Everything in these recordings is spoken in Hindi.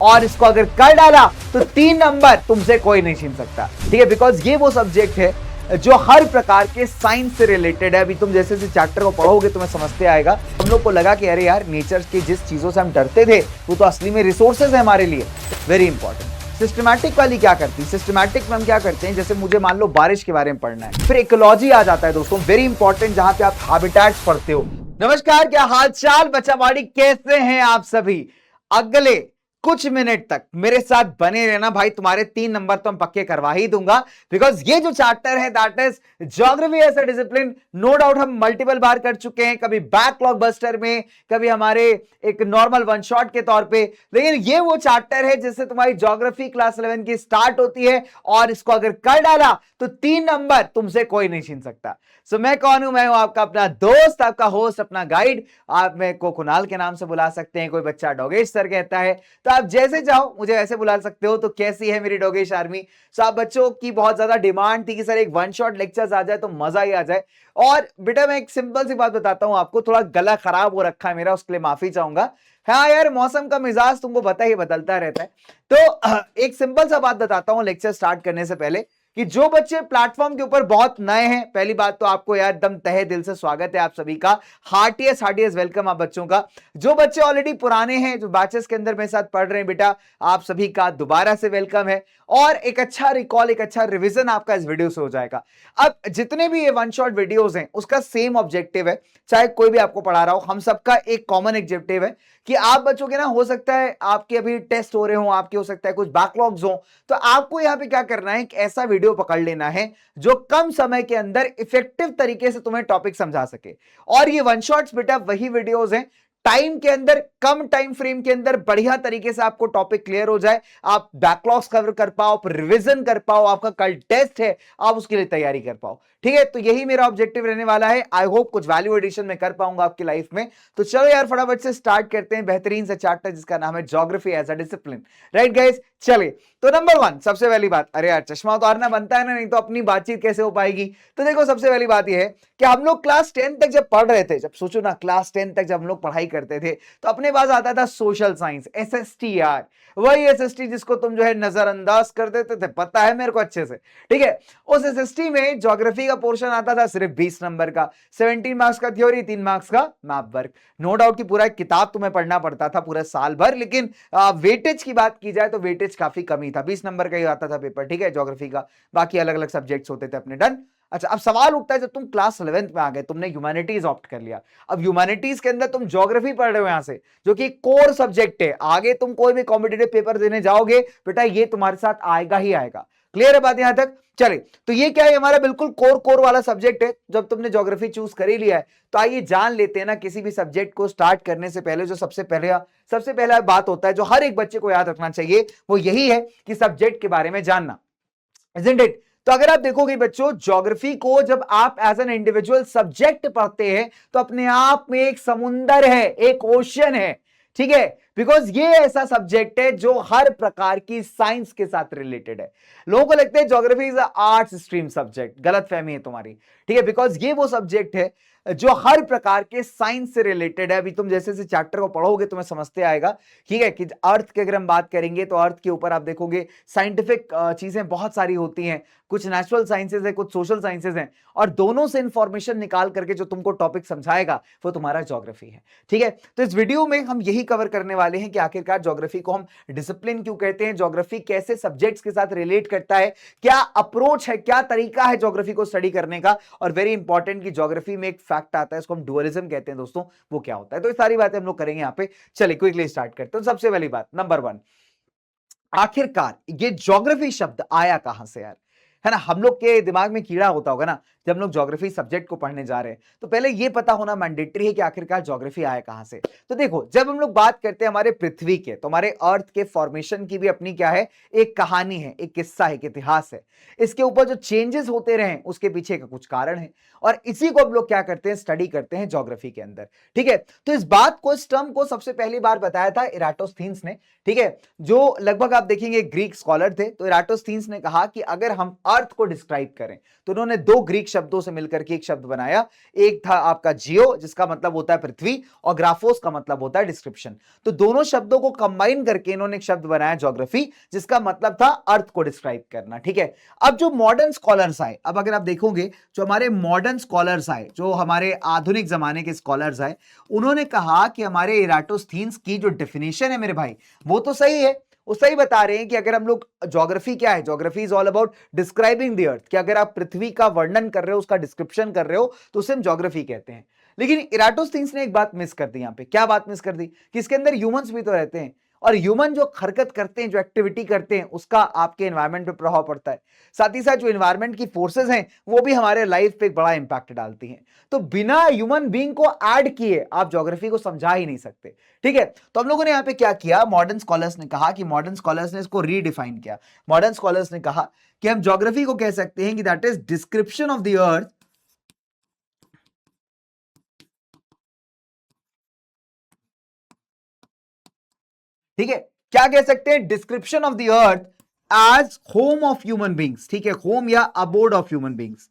और इसको अगर कर डाला तो 3 नंबर तुमसे कोई नहीं छीन सकता। ठीक है, बिकॉज ये वो सब्जेक्ट है जो हर प्रकार के साइंस से रिलेटेड है। अभी तुम जैसे जैसे चैप्टर को पढ़ोगे तुम्हें समझते आएगा। हम लोग को लगा कि अरे यार नेचर की जिस चीजों से हम डरते थे वो तो असली में रिसोर्सेज है हमारे लिए। Very important. सिस्टमैटिक वाली क्या करती है? सिस्टमैटिक में हम क्या करते हैं, जैसे मुझे मान लो बारिश के बारे में पढ़ना है, फिर इकोलॉजी आ जाता है दोस्तों, वेरी इंपॉर्टेंट, जहां पे आप हैबिटेट्स पढ़ते हो। नमस्कार, क्या हाल चाल बच्चावाड़ी, कैसे हैं आप सभी? अगले कुछ मिनट तक मेरे साथ बने रहना भाई, तुम्हारे 3 नंबर तो हम पक्के करवा ही दूंगा। बिकॉज ये जो चैप्टर है that is geography as a discipline. No doubt हम मल्टीपल बार कर चुके हैं, कभी बैकलॉग बस्टर में, कभी हमारे एक नॉर्मल वन शॉट के तौर पे, लेकिन ये वो चैप्टर है जिससे तुम्हारी ज्योग्राफी क्लास 11 की स्टार्ट होती है और इसको अगर कर डाला तो 3 नंबर तुमसे कोई नहीं छीन सकता। सो मैं कौन हूं? मैं हूं आपका अपना दोस्त, आपका होस्ट, अपना गाइड। आप मेरे को कुणाल के नाम से बुला सकते हैं, कोई बच्चा डोगेश सर कहता है, तो आप जैसे चाहो मुझे ऐसे बुला सकते हो। तो कैसी है मेरी डोगेश आर्मी? सो आप बच्चों की बहुत ज्यादा डिमांड थी कि सर एक वन शॉट लेक्चर्स आ जाए तो मजा ही आ जाए। और बेटा मैं एक सिंपल सी बात बताता हूं आपको, थोड़ा गला खराब हो रखा है मेरा, उसके लिए माफी चाहूंगा। हाँ यार, मौसम का मिजाज तुमको पता ही बदलता रहता है। तो एक सिंपल सा बात बताता हूं लेक्चर स्टार्ट करने से पहले, कि जो बच्चे प्लेटफॉर्म के ऊपर बहुत नए हैं, पहली बात तो आपको यार एकदम तहे दिल से स्वागत है आप सभी का, हार्टिएस्ट हार्टिएस्ट वेलकम आप बच्चों का। जो बच्चे ऑलरेडी पुराने हैं, जो बैचेस के अंदर मेरे साथ पढ़ रहे हैं बेटा, आप सभी का दोबारा से वेलकम है। और एक अच्छा रिकॉल, एक अच्छा रिवीजन आपका इस वीडियो से हो जाएगा। अब जितने भी ये वन शॉट वीडियोस हैं उसका सेम ऑब्जेक्टिव है, चाहे कोई भी आपको पढ़ा रहा हो, हम सबका एक कॉमन ऑब्जेक्टिव है कि आप बच्चों के ना, हो सकता है आपके अभी टेस्ट हो रहे हो, आपके हो सकता है कुछ बैकलॉग्स हो, तो आपको यहां पे क्या करना है, एक ऐसा वीडियो पकड़ लेना है जो कम समय के अंदर इफेक्टिव तरीके से तुम्हें टॉपिक समझा सके। और ये वन शॉट्स बेटा वही वीडियोस हैं, टाइम के अंदर, कम टाइम फ्रेम के अंदर बढ़िया तरीके से आपको टॉपिक क्लियर हो जाए, आप बैकलॉग्स कवर कर पाओ, आप रिवीजन कर पाओ, आपका कल टेस्ट है आप उसके लिए तैयारी कर पाओ। ठीक है, तो यही मेरा ऑब्जेक्टिव रहने वाला है। आई होप कुछ वैल्यू एडिशन में कर पाऊंगा आपकी लाइफ में। तो चलो यार फटाफट से स्टार्ट करते हैं बेहतरीन से चैप्टर जिसका नाम है geography as a discipline. Right guys, चलिए। तो नंबर 1, सबसे पहली बात, अरे यार चश्मा उतारना बनता है ना, नहीं तो अपनी बातचीत कैसे हो पाएगी। तो देखो सबसे पहली बात यह है कि हम लोग क्लास 10 तक जब पढ़ रहे थे, जब सोचो ना क्लास 10 तक जब हम लोग पढ़ाई करते थे, तो अपने पास आता था सोशल साइंस, एसएसटी यार, वही एसएसटी जिसको तुम जो है नजरअंदाज कर देते थे, पता है मेरे को अच्छे से। ठीक है, उस एसएसटी में ज्योग्राफी का पोर्शन आता था सिर्फ 20 नंबर का, 17 मार्क्स का थ्योरी, 3 मार्क्स का मैप वर्क। नो डाउट कि पूरा किताब तुम्हें पढ़ना पड़ता था पूरा साल भर, लेकिन वेटेज की बात की जाए तो वेटेज काफी कमी था, 20 नंबर का ही आता था पेपर। ठीक है, ज्योग्राफी का, बाकी अलग अलग सब्जेक्ट्स होते थे अपने। डन। अच्छा, अब सवाल उठता है, जब तुम क्लास 11th में आ गए, तुमने ह्यूमैनिटीज ऑप्ट कर लिया, अब ह्यूमैनिटीज के अंदर तुम ज्योग्राफी पढ़ रहे हो यहां से, जो कि कोर सब्जेक्ट है, आगे तुम कोई भी कॉम्पिटिटिव पेपर देने जाओगे बेटा ये तुम्हारे साथ आएगा ही आएगा। क्लियर है बात यहां तक? चले, तो ये क्या है, हमारा बिल्कुल कोर कोर वाला सब्जेक्ट है। जब तुमने ज्योग्राफी चूज कर ही लिया है तो आइए जान लेते हैं ना, किसी भी सब्जेक्ट को स्टार्ट करने से पहले जो सबसे पहला बात होता है जो हर एक बच्चे को याद रखना चाहिए, वो यही है कि सब्जेक्ट के बारे में जानना। Isn't it? तो अगर आप देखोगे बच्चों, ज्योग्राफी को जब आप एज एन इंडिविजुअल सब्जेक्ट पढ़ते हैं तो अपने आप में एक समुंदर है, एक ओशन है। ठीक है, बिकॉज ये ऐसा सब्जेक्ट है जो हर प्रकार की साइंस के साथ रिलेटेड है। लोगों को लगता है geography is arts stream subject, गलत फहमी है तुम्हारी। ठीक है, बिकॉज ये वो सब्जेक्ट है जो हर प्रकार के साइंस से रिलेटेड है। अभी तुम जैसे जैसे चैप्टर को पढ़ोगे तुम्हें समझते आएगा। ठीक है, कि अर्थ की अगर हम बात करेंगे तो अर्थ के ऊपर आप देखोगे साइंटिफिक चीजें बहुत सारी होती हैं, कुछ नेचुरल साइंसेज है, कुछ सोशल साइंसेज हैं, और दोनों से इंफॉर्मेशन निकाल करके जो तुमको टॉपिक समझाएगा वो तुम्हारा ज्योग्राफी है। ठीक है, तो इस वीडियो में हम यही कवर करने वाले हैं कि आखिरकार ज्योग्राफी को हम डिसिप्लिन क्यों कहते हैं, ज्योग्राफी कैसे सब्जेक्ट्स के साथ रिलेट करता है, क्या अप्रोच है, क्या तरीका है ज्योग्राफी को स्टडी करने का, और वेरी इंपॉर्टेंट कि ज्योग्राफी में एक फैक्ट आता है, इसको हम डुअलिज्म कहते हैं दोस्तों, वो क्या होता है। तो ये सारी बातें हम लोग करेंगे यहाँ पे। चलिए क्विकली स्टार्ट करते हैं। सबसे पहली बात, नंबर 1, आखिरकार ये ज्योग्राफी शब्द आया कहां से यार, है ना। हम लोग के दिमाग में कीड़ा होता होगा ना, जब हम लोग ज्योग्राफी सब्जेक्ट को पढ़ने जा रहे हैं तो पहले ये पता होना मैंडेटरी है कि आखिरकार ज्योग्राफी आया कहां से। तो देखो, जब हम लोग बात करते हैं हमारे पृथ्वी के, तो हमारे अर्थ के फॉर्मेशन की भी अपनी क्या है, एक कहानी है, एक किस्सा है, एक इतिहास है। इसके ऊपर जो चेंजेस होते रहे उसके पीछे का कुछ कारण है, और इसी को हम लोग क्या करते हैं, स्टडी करते हैं ज्योग्राफी के अंदर। ठीक है, तो इस बात को, इस टर्म को सबसे पहली बार बताया था इराटोस्थीनिस ने। ठीक है, जो लगभग आप देखेंगे ग्रीक स्कॉलर थे। तो इराटोस्थीनिस ने कहा कि अगर हम अर्थ को डिस्क्राइब करें तो उन्होंने 2 ग्रीक शब्दों से मिलकर के एक शब्द बनाया। एक था आपका जियो, जिसका मतलब होता है पृथ्वी, और ग्राफोस का मतलब होता है डिस्क्रिप्शन। तो दोनों शब्दों को कंबाइन करके इन्होंने एक शब्द बनाया ज्योग्राफी, जिसका मतलब था अर्थ को डिस्क्राइब करना। ठीक है, अब जो मॉडर्न स्कॉलर्स आए, अब अगर आप देखोगे जो हमारे मॉडर्न स्कॉलर्स आए, जो हमारे आधुनिक जमाने के स्कॉलर्स आए, उन्होंने कहा कि हमारे इराटोस्थीन्स की जो डेफिनेशन है मेरे भाई, वो तो सही है। वो सही बता रहे हैं कि अगर हम लोग ज्योग्राफी क्या है, geography is all about describing the earth, कि अगर आप पृथ्वी का वर्णन कर रहे हो, उसका डिस्क्रिप्शन कर रहे हो, तो उसे हम ज्योग्राफी कहते हैं। लेकिन इराटोस्थीन्स ने एक बात मिस कर दी यहां पे। क्या बात मिस कर दी? कि इसके अंदर ह्यूमंस भी तो रहते हैं, और ह्यूमन जो हरकत करते हैं, जो एक्टिविटी करते हैं, उसका आपके एनवायरमेंट पे प्रभाव पड़ता है। साथ ही साथ जो एनवायरमेंट की फोर्सेस हैं, वो भी हमारे लाइफ पे एक बड़ा इंपैक्ट डालती हैं। तो बिना ह्यूमन बीइंग को ऐड किए आप ज्योग्राफी को समझा ही नहीं सकते। ठीक है, तो हम लोगों ने यहां पे क्या किया, मॉडर्न स्कॉलर्स ने कहा कि मॉडर्न स्कॉलर्स ने इसको रीडिफाइन किया। मॉडर्न स्कॉलर्स ने कहा कि हम ज्योग्राफी को कह सकते हैं कि that is description of the earth. ठीक है, क्या कह सकते हैं? Description of the earth age home of human beings. ठीक है, होम या अबोर्ड ऑफ ह्यूमन बींग्स।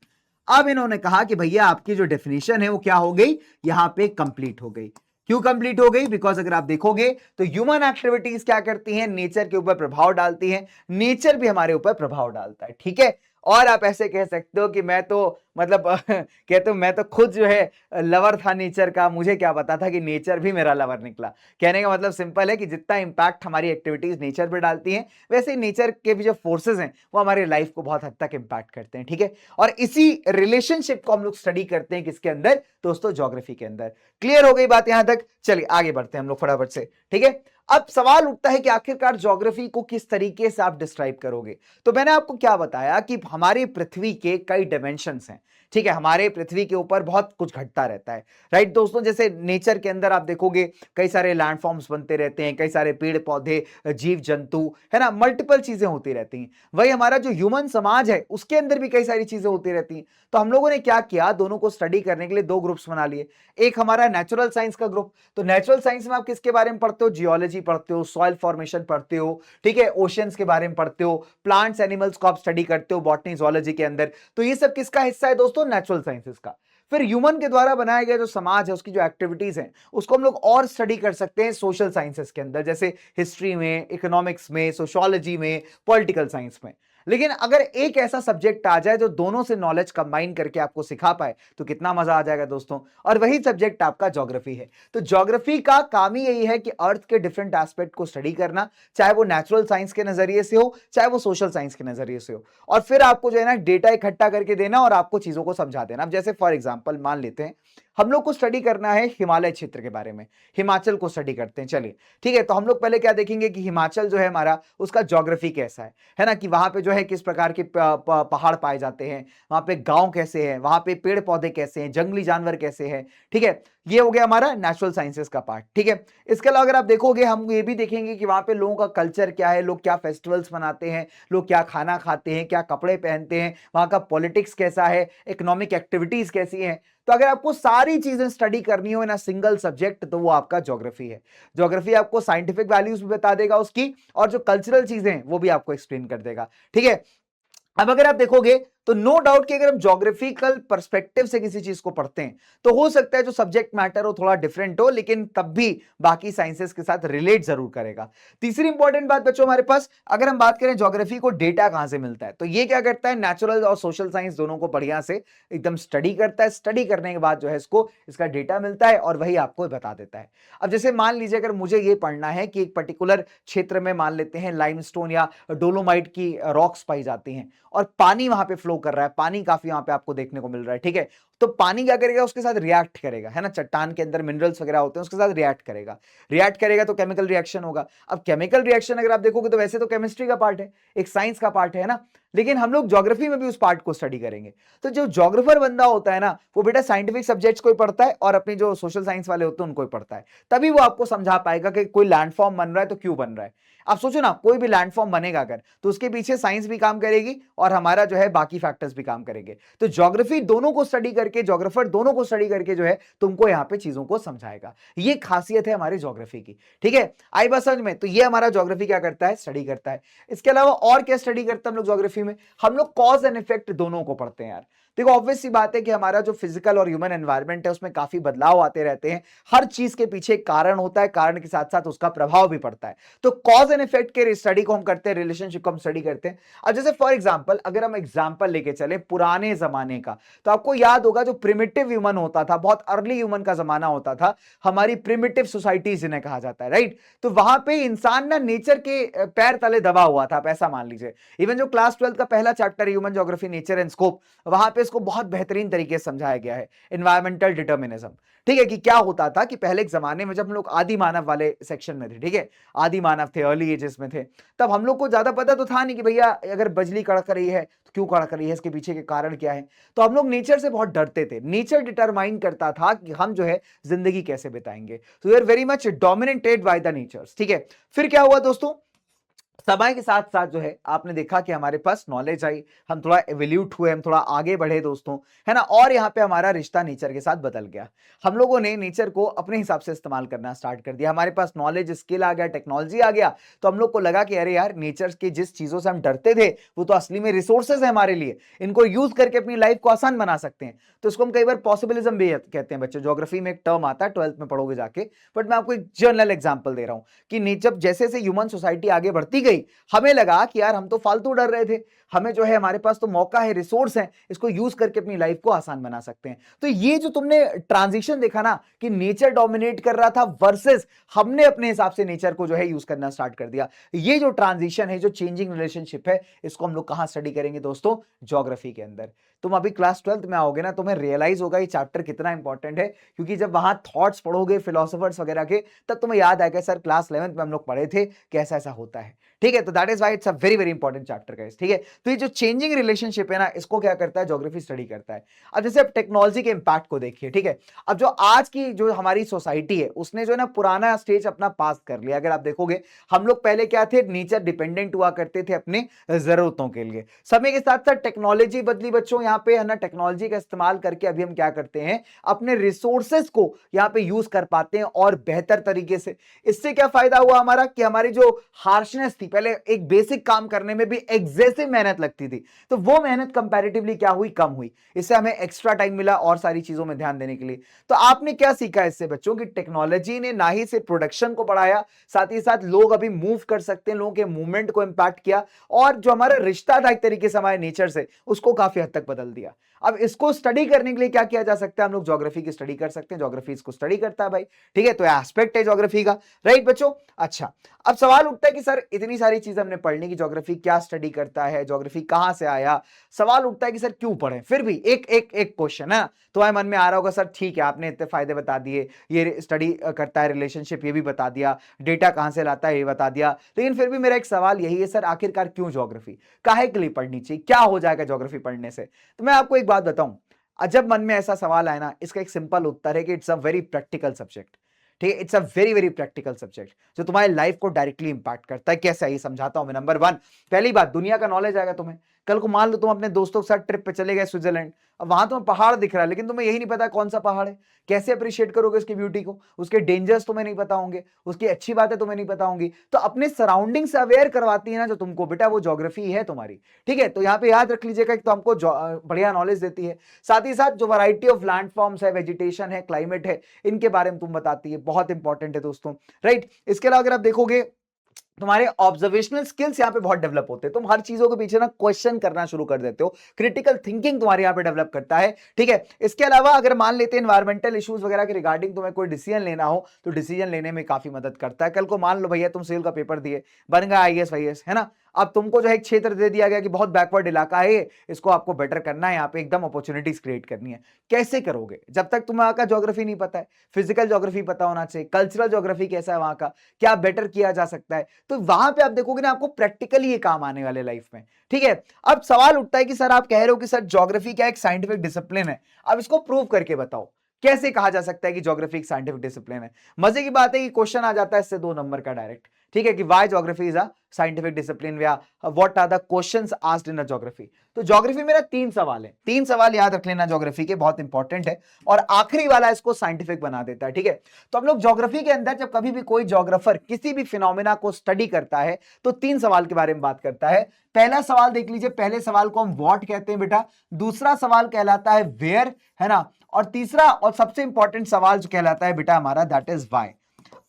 अब इन्होंने कहा कि भैया आपकी जो डेफिनेशन है वो क्या हो गई, यहां पे कंप्लीट हो गई। क्यों कंप्लीट हो गई? बिकॉज अगर आप देखोगे तो ह्यूमन एक्टिविटीज क्या करती हैं, नेचर के ऊपर प्रभाव डालती हैं, नेचर भी हमारे ऊपर प्रभाव डालता है। ठीक है, और आप ऐसे कह सकते हो कि मैं तो मतलब कहते हो मैं तो खुद जो है लवर था नेचर का, मुझे क्या पता था कि नेचर भी मेरा लवर निकला। कहने का मतलब सिंपल है कि जितना इंपैक्ट हमारी एक्टिविटीज नेचर पे डालती हैं, वैसे ही नेचर के भी जो फोर्सेस हैं वो हमारी लाइफ को बहुत हद तक इंपैक्ट करते हैं। ठीक है, और इसी रिलेशनशिप को हम लोग स्टडी करते हैं किसके अंदर दोस्तों? ज्योग्राफी के अंदर। क्लियर हो गई बात यहां तक? चलिए आगे बढ़ते हैं हम लोग फटाफट से। ठीक है, अब सवाल उठता है कि आखिरकार ज्योग्राफी को किस तरीके से आप डिस्क्राइब करोगे। तो मैंने आपको क्या बताया कि हमारी पृथ्वी के कई डायमेंशंस हैं। ठीक है, हमारे पृथ्वी के ऊपर बहुत कुछ घटता रहता है, राइट दोस्तों। जैसे नेचर के अंदर आप देखोगे कई सारे लैंडफॉर्म्स बनते रहते हैं, कई सारे पेड़ पौधे, जीव जंतु, है ना, मल्टीपल चीजें होती रहती हैं। वही हमारा जो ह्यूमन समाज है उसके अंदर भी कई सारी चीजें होती रहती हैं। तो हम लोगों ने क्या किया, दोनों को स्टडी करने के लिए दो ग्रुप्स बना लिए। एक हमारा नेचुरल साइंस का ग्रुप। तो नेचुरल साइंस में आप किसके बारे में पढ़ते हो? जियोलॉजी पढ़ते हो, सॉइल फॉर्मेशन पढ़ते हो, ठीक है, ओशियंस के बारे में पढ़ते हो, प्लांट्स एनिमल्स को आप स्टडी करते हो बॉटनी जूलॉजी के अंदर। तो ये सब किसका हिस्सा है दोस्तों? नेचुरल साइंसेस का। फिर ह्यूमन के द्वारा बनाया गया जो समाज है, उसकी जो एक्टिविटीज हैं, उसको हम लोग और स्टडी कर सकते हैं सोशल साइंसेस के अंदर, जैसे हिस्ट्री में, इकोनॉमिक्स में, सोशियोलॉजी में, पॉलिटिकल साइंस में। लेकिन अगर एक ऐसा सब्जेक्ट आ जाए जो दोनों से नॉलेज कंबाइन करके आपको सिखा पाए, तो कितना मजा आ जाएगा दोस्तों। और वही सब्जेक्ट आपका ज्योग्राफी है। तो ज्योग्राफी का काम ही यही है कि अर्थ के डिफरेंट एस्पेक्ट को स्टडी करना, चाहे वो नेचुरल साइंस के नजरिए से हो, चाहे वो सोशल साइंस के नजरिए से हो, और फिर आपको जो है ना डेटा इकट्ठा करके देना और आपको चीजों को समझा देना। अब जैसे फॉर एग्जांपल मान लेते हैं हम लोग को स्टडी करना है हिमालय क्षेत्र के बारे में, हिमाचल को स्टडी करते हैं। चलिए ठीक है, तो हम लोग पहले क्या देखेंगे कि हिमाचल जो है हमारा, उसका ज्योग्राफी कैसा है ना, कि वहां पे जो है किस प्रकार के पहाड़ पाए जाते हैं, वहां पे गांव कैसे हैं, वहां पे पेड़ पौधे कैसे हैं, जंगली जानवर कैसे हैं। ठीक है, ये हो गया हमारा नेचुरल साइंसेस का पार्ट। ठीक है, इसके अलावा अगर आप देखोगे हम ये भी देखेंगे कि वहां पे लोगों का कल्चर क्या है, लोग क्या फेस्टिवल्स मनाते हैं, लोग क्या खाना खाते हैं, क्या कपड़े पहनते हैं, वहां का पॉलिटिक्स कैसा है, इकोनॉमिक एक्टिविटीज कैसी हैं। तो अगर आपको सारी चीजें स्टडी करनी हो इन सिंगल सब्जेक्ट, तो वो आपका ज्योग्राफी है। ज्योग्राफी आपको साइंटिफिक वैल्यूज भी बता देगा उसकी, और जो कल्चरल चीजें हैं वो भी आपको एक्सप्लेन कर देगा। ठीक है, अब अगर आप देखोगे तो नो डाउट कि अगर हम ज्योग्राफिकल पर्सपेक्टिव से किसी चीज को पढ़ते हैं, तो हो सकता है जो सब्जेक्ट मैटर हो थोड़ा डिफरेंट हो, लेकिन तब भी बाकी साइंसेस के साथ रिलेट जरूर करेगा। तीसरी इंपॉर्टेंट बात बच्चों हमारे पास, अगर हम बात करें ज्योग्राफी को डेटा कहां से मिलता है, तो ये क्या करता है, नेचुरल और सोशल साइंस दोनों को बढ़िया से एकदम स्टडी करता है। स्टडी करने के बाद जो है इसको इसका डेटा मिलता है और वही आपको बता देता है। अब जैसे मान लीजिए अगर मुझे ये पढ़ना है कि एक पर्टिकुलर क्षेत्र में मान लेते हैं लाइमस्टोन या डोलोमाइट की रॉक्स पाई जाती हैं, और पानी वहां पे फ्लो कर रहा है, पानी काफी वहां पे आपको देखने को मिल रहा है। ठीक है, तो पानी क्या करेगा, उसके साथ रिएक्ट करेगा, है ना, चट्टान के अंदर मिनरल्स वगैरह होते हैं, उसके साथ रिएक्ट करेगा। रिएक्ट करेगा तो केमिकल रिएक्शन होगा। अब केमिकल रिएक्शन अगर आप देखोगे तो वैसे तो केमिस्ट्री का पार्ट है, एक साइंस का पार्ट है ना, लेकिन हम लोग ज्योग्राफी में भी उस पार्ट को स्टडी करेंगे। तो जो ज्योग्राफर बंदा होता है ना, वो बेटा साइंटिफिक सब्जेक्ट्स को ही पढ़ता है और अपनी जो सोशल साइंस वाले होते हैं उनको ही पढ़ता है। तभी वो आपको समझा पाएगा कि कोई लैंडफॉर्म बन रहा है तो क्यों बन रहा है। आप सोचो ना, कोई भी लैंडफॉर्म बनेगा अगर, तो उसके पीछे साइंस भी काम करेगी और हमारा जो है बाकी फैक्टर्स भी काम करेंगे। तो ज्योग्राफी दोनों को स्टडी करके, ज्योग्राफर दोनों को स्टडी करके जो है तुमको यहाँ पे चीजों को समझाएगा। ये खासियत है हमारी ज्योग्राफी की। ठीक है, आई बात समझ में? तो ये हमारा ज्योग्राफी क्या करता है, स्टडी करता है। इसके अलावा और क्या स्टडी करते हैं हम लोग ज्योग्राफी में? हम लोग कॉज एंड इफेक्ट दोनों को पढ़ते हैं यार। देखो ऑब्वियस सी बात है कि हमारा जो फिजिकल और ह्यूमन एनवायरनमेंट है उसमें काफी बदलाव आते रहते हैं। हर चीज के पीछे एक कारण होता है, कारण के साथ साथ उसका प्रभाव भी पड़ता है। तो कॉज एंड इफेक्ट के स्टडी को हम करते हैं, रिलेशनशिप को हम स्टडी करते हैं। अब जैसे फॉर एग्जाम्पल अगर हम एग्जाम्पल लेके चले पुराने जमाने का, तो आपको याद होगा जो प्रिमिटिव ह्यूमन होता था, बहुत अर्ली ह्यूमन का जमाना होता था, हमारी प्रिमिटिव सोसाइटीज जिन्हें कहा जाता है, राइट। तो वहां पे इंसान ना नेचर के पैर तले दबा हुआ था, आप ऐसा मान लीजिए। इवन जो क्लास 12 का पहला chapter human geography nature and scope, वहां पे इसको बहुत बेहतरीन तरीके से समझाया गया है, एनवायरमेंटल डिटर्मिनिज्म। ठीक है, कि क्या होता था कि पहले एक जमाने में जब हम लोग आदि मानव वाले सेक्शन में थे, ठीक है, आदि मानव थे, अर्ली एजेस में थे, तब हम लोग को ज्यादा पता तो था नहीं कि भैया अगर बिजली कड़क रही है तो क्यों कड़क रही है, इसके पीछे के कारण क्या है। तो हम लोग नेचर से बहुत डरते थे, नेचर डिटरमाइन करता था कि हम जो है जिंदगी कैसे बिताएंगे। तो we are very much dominated by the natures, ठीक है। फिर क्या हुआ दोस्तों, समय के साथ साथ जो है आपने देखा कि हमारे पास नॉलेज आई, हम थोड़ा एवोल्यूट हुए, हम थोड़ा आगे बढ़े दोस्तों, है ना। और यहाँ पे हमारा रिश्ता नेचर के साथ बदल गया। हम लोगों ने नेचर को अपने हिसाब से इस्तेमाल करना स्टार्ट कर दिया, हमारे पास नॉलेज स्किल आ गया, टेक्नोलॉजी आ गया। तो हम लोग को लगा कि अरे यार नेचर की जिस चीजों से हम डरते थे वो तो असली में रिसोर्सेज है हमारे लिए, इनको यूज करके अपनी लाइफ को आसान बना सकते हैं। तो इसको हम कई बार पॉसिबिलिज्म भी कहते हैं बच्चों, ज्योग्राफी में एक टर्म आता है, 12th में पढ़ोगे जाके। बट मैं आपको एक जनरल एग्जाम्पल दे रहा हूं कि नेचर जैसे जैसे ह्यूमन सोसाइटी आगे बढ़ती गई, हमें लगा कि यार हम तो फालतू डर रहे थे, हमें जो है हमारे पास तो मौका है, रिसोर्स है, इसको यूज करके अपनी लाइफ को आसान बना सकते हैं। तो ये जो तुमने ट्रांजिशन देखा ना कि नेचर डोमिनेट कर रहा था वर्सेस हमने अपने हिसाब से नेचर को जो है यूज करना स्टार्ट कर दिया, ये जो ट्रांजिशन है, जो चेंजिंग रिलेशनशिप है, इसको हम लोग कहां स्टडी करेंगे दोस्तों, ज्योग्राफी के अंदर। तुम अभी क्लास 12th में आओगे ना, तुम्हें रियलाइज होगा ये चैप्टर कितना इंपॉर्टेंट है, क्योंकि जब वहां थॉट्स पढ़ोगे फिलोसोफर्स वगैरह के, तब तुम्हें याद आएगा सर क्लास 11th में हम लोग पढ़े थे कि ऐसा ऐसा होता है। ठीक है, तो that is why it's a very very important chapter guys, ठीक है। तो ये जो चेंजिंग रिलेशनशिप है ना, इसको क्या करता है, ज्योग्राफी स्टडी करता है। अब जैसे अब टेक्नोलॉजी के इंपैक्ट को देखिए, ठीक है। अब जो आज की जो हमारी सोसाइटी है उसने जो है ना पुराना स्टेज अपना पास कर लिया। अगर आप देखोगे हम लोग पहले क्या थे, नेचर डिपेंडेंट हुआ करते थे अपने जरूरतों के लिए। समय के साथ साथ टेक्नोलॉजी बदली बच्चों, यहाँ पे है ना टेक्नोलॉजी का इस्तेमाल करके अभी हम क्या करते हैं, अपने रिसोर्सेस को यहाँ पे यूज कर पाते हैं और बेहतर तरीके से। इससे क्या फायदा हुआ हमारा कि हमारी जो हार्शनेस थी, पहले एक बेसिक काम करने में भी एग्जेसिव मेहनत लगती थी, तो वो मेहनत कंपैरेटिवली क्या हुई, कम हुई। इससे हमें एक्स्ट्रा टाइम मिला और सारी चीजों में ध्यान देने के लिए। तो आपने क्या सीखा इससे बच्चों की टेक्नोलॉजी ने ना ही सिर्फ प्रोडक्शन को बढ़ाया, साथ ही साथ लोग अभी मूव कर सकते हैं, लोगों के मूवमेंट को इंपैक्ट किया, और जो हमारा रिश्ता था एक तरीके से हमारे नेचर से, उसको काफी हद तक बदल दिया। अब इसको स्टडी करने के लिए क्या किया जा सकता है, हम लोग ज्योग्राफी की स्टडी कर सकते हैं, ज्योग्राफी इसको स्टडी करता है भाई, ठीक है। तो एस्पेक्ट है ज्योग्राफी का, राइट बच्चों। अच्छा, अब सवाल उठता है कि सर इतनी सारी चीजें हमने पढ़ने की, ज्योग्राफी क्या स्टडी करता है, ज्योग्राफी कहां से आया, सवाल उठता है कि सर क्यों पढ़े। फिर भी एक एक एक क्वेश्चन है तो मन में आ रहा होगा, सर ठीक है आपने इतने फायदे बता दिए, ये स्टडी करता है रिलेशनशिप ये भी बता दिया, डेटा कहां से लाता है ये बता दिया, लेकिन फिर भी मेरा एक सवाल यही है सर, आखिरकार क्यों ज्योग्राफी, काहे के लिए पढ़नी चाहिए, क्या हो जाएगा ज्योग्राफी पढ़ने से। तो मैं आपको एक बात बताऊं, जब मन में ऐसा सवाल आए ना, इसका एक सिंपल उत्तर है कि it's a very practical subject, ठीक है। It's a very very practical subject जो तुम्हारी लाइफ को डायरेक्टली इंपैक्ट करता है। कैसे है ये समझाता हूं मैं। नंबर 1, पहली बात, दुनिया का नॉलेज आएगा तुम्हें। कल को मान लो तुम अपने दोस्तों के साथ ट्रिप पे चले गए स्विट्जरलैंड, अब वहां तुम्हें पहाड़ दिख रहा है, लेकिन तुम्हें यही नहीं पता कौन सा पहाड़ है, कैसे अप्रिशिएट करोगे उसकी ब्यूटी को, उसके डेंजर्स तुम्हें नहीं पता होंगे, उसकी अच्छी बातें तुम्हें नहीं पता होंगी। तो अपने सराउंडिंग से अवेयर करवाती है ना जो तुमको, बेटा वो ज्योग्राफी है तुम्हारी, ठीक है। तो यहाँ पे याद रख लीजिएगा कि तो हमको बढ़िया नॉलेज देती है, साथ ही साथ जो वैरायटी ऑफ लैंडफॉर्म्स है, वेजिटेशन है, क्लाइमेट है, इनके बारे में तुम बताती है, बहुत इंपॉर्टेंट है दोस्तों, राइट। इसके अलावा अगर आप देखोगे तुम्हारे ऑब्जर्वेशनल स्किल्स यहाँ पे बहुत डेवलप होते हैं, तुम हर चीजों के पीछे ना क्वेश्चन करना शुरू कर देते हो, क्रिटिकल थिंकिंग तुम्हारे यहाँ पे डेवलप करता है, ठीक है। इसके अलावा अगर मान लेते हैं एनवायरमेंटल इश्यूज वगैरह के रिगार्डिंग तुम्हें कोई डिसीजन लेना हो, तो डिसीजन लेने में काफी मदद करता है। कल को मान लो भैया तुम सिविल का पेपर दिए, बन गया आईएएस वाईएएस, है ना। अब तुमको जो है एक क्षेत्र दे दिया गया कि बहुत बैकवर्ड इलाका है, इसको आपको बेटर करना है, यहाँ पे एकदम अपॉर्चुनिटीज क्रिएट करनी है। कैसे करोगे जब तक तुम्हें वहां का ज्योग्राफी नहीं पता है, फिजिकल ज्योग्राफी पता होना चाहिए, कल्चरल ज्योग्राफी कैसा है वहां का, क्या बेटर किया जा सकता है, तो वहां पे आप देखोगे ना आपको प्रैक्टिकली ये काम आने वाले लाइफ में, ठीक है। अब सवाल उठता है कि सर आप कह रहे हो कि सर ज्योग्राफी क्या एक साइंटिफिक डिसिप्लिन है, अब इसको प्रूव करके बताओ, कैसे कहा जा सकता है कि ज्योग्राफी एक साइंटिफिक डिसिप्लिन है। मजे की बात है कि क्वेश्चन आ जाता है इससे 2 नंबर का डायरेक्ट, ठीक है, कि why geography is a scientific discipline या what are the questions asked in geography. तो ज्योग्राफी मेरा 3 सवाल है, 3 सवाल याद रख लेना ज्योग्राफी के, बहुत इंपॉर्टेंट है, और आखिरी वाला इसको साइंटिफिक बना देता है। ठीक है, तो हम लोग ज्योग्राफी के अंदर जब कभी भी कोई ज्योग्राफर किसी भी फिनोमेना को स्टडी करता है तो 3 सवाल के बारे में बात करता है। पहला सवाल देख लीजिए, पहले सवाल को हम व्हाट कहते हैं बेटा, दूसरा सवाल कहलाता है वेयर, है ना, और तीसरा और सबसे इंपॉर्टेंट सवाल जो कहलाता है बेटा हमारा, दैट इज व्हाई।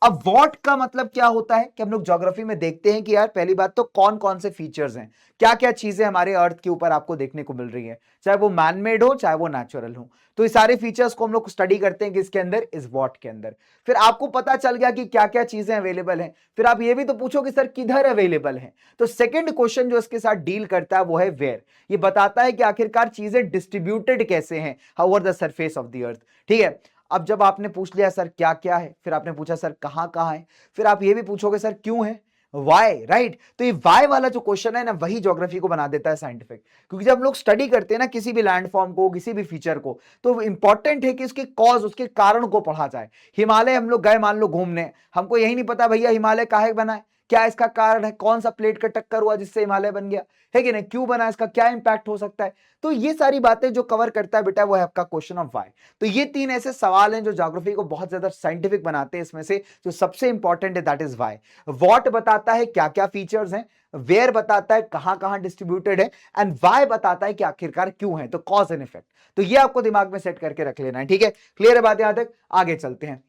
अब व्हाट का मतलब क्या होता है कि हम लोग ज्योग्राफी में देखते हैं कि यार पहली बात तो कौन कौन से फीचर्स हैं, क्या क्या चीजें हमारे अर्थ के ऊपर आपको देखने को मिल रही है, चाहे वो मैनमेड हो चाहे वो नेचुरल हो, तो ये सारे फीचर्स को हम लोग स्टडी करते हैं किसके अंदर, इस व्हाट के अंदर। फिर आपको पता चल गया कि क्या क्या चीजें अवेलेबल हैं, फिर आप ये भी तो पूछो कि सर किधर अवेलेबल है, तो सेकंड क्वेश्चन जो इसके साथ डील करता है वो है वेयर। ये बताता है कि आखिरकार चीजें डिस्ट्रीब्यूटेड कैसे हैं over the surface of the earth. ठीक है, अब जब आपने पूछ लिया सर क्या क्या है, फिर आपने पूछा सर कहां कहां है, फिर आप ये भी पूछोगे सर क्यों है, वाई, राइट। तो ये वाई वाला जो क्वेश्चन है ना, वही ज्योग्राफी को बना देता है साइंटिफिक, क्योंकि जब हम लोग स्टडी करते हैं ना किसी भी लैंडफॉर्म को, किसी भी फीचर को, तो इंपॉर्टेंट है कि उसके कॉज, उसके कारण को पढ़ा जाए। हिमालय हम लोग गए मान लो घूमने, हमको यही नहीं पता भैया हिमालय काहे बना है, क्या इसका कारण है, कौन सा प्लेट का टक्कर हुआ जिससे हिमालय बन गया, है कि नहीं, क्यों बना, इसका क्या इंपैक्ट हो सकता है, तो ये सारी बातें जो कवर करता है बेटा वो है आपका क्वेश्चन ऑफ व्हाई। तो ये 3 ऐसे सवाल हैं जो ज्योग्राफी को बहुत ज्यादा साइंटिफिक बनाते हैं। इसमें से जो सबसे इंपॉर्टेंट है दैट इज व्हाई। व्हाट बताता है क्या क्या फीचर्स हैं, वेयर बताता है कहां कहां डिस्ट्रीब्यूटेड है, एंड व्हाई बताता है कि आखिरकार क्यों है, तो कॉज एंड इफेक्ट। तो ये आपको दिमाग में सेट करके रख लेना है। ठीक है, क्लियर है बात, यहां तक आगे चलते हैं।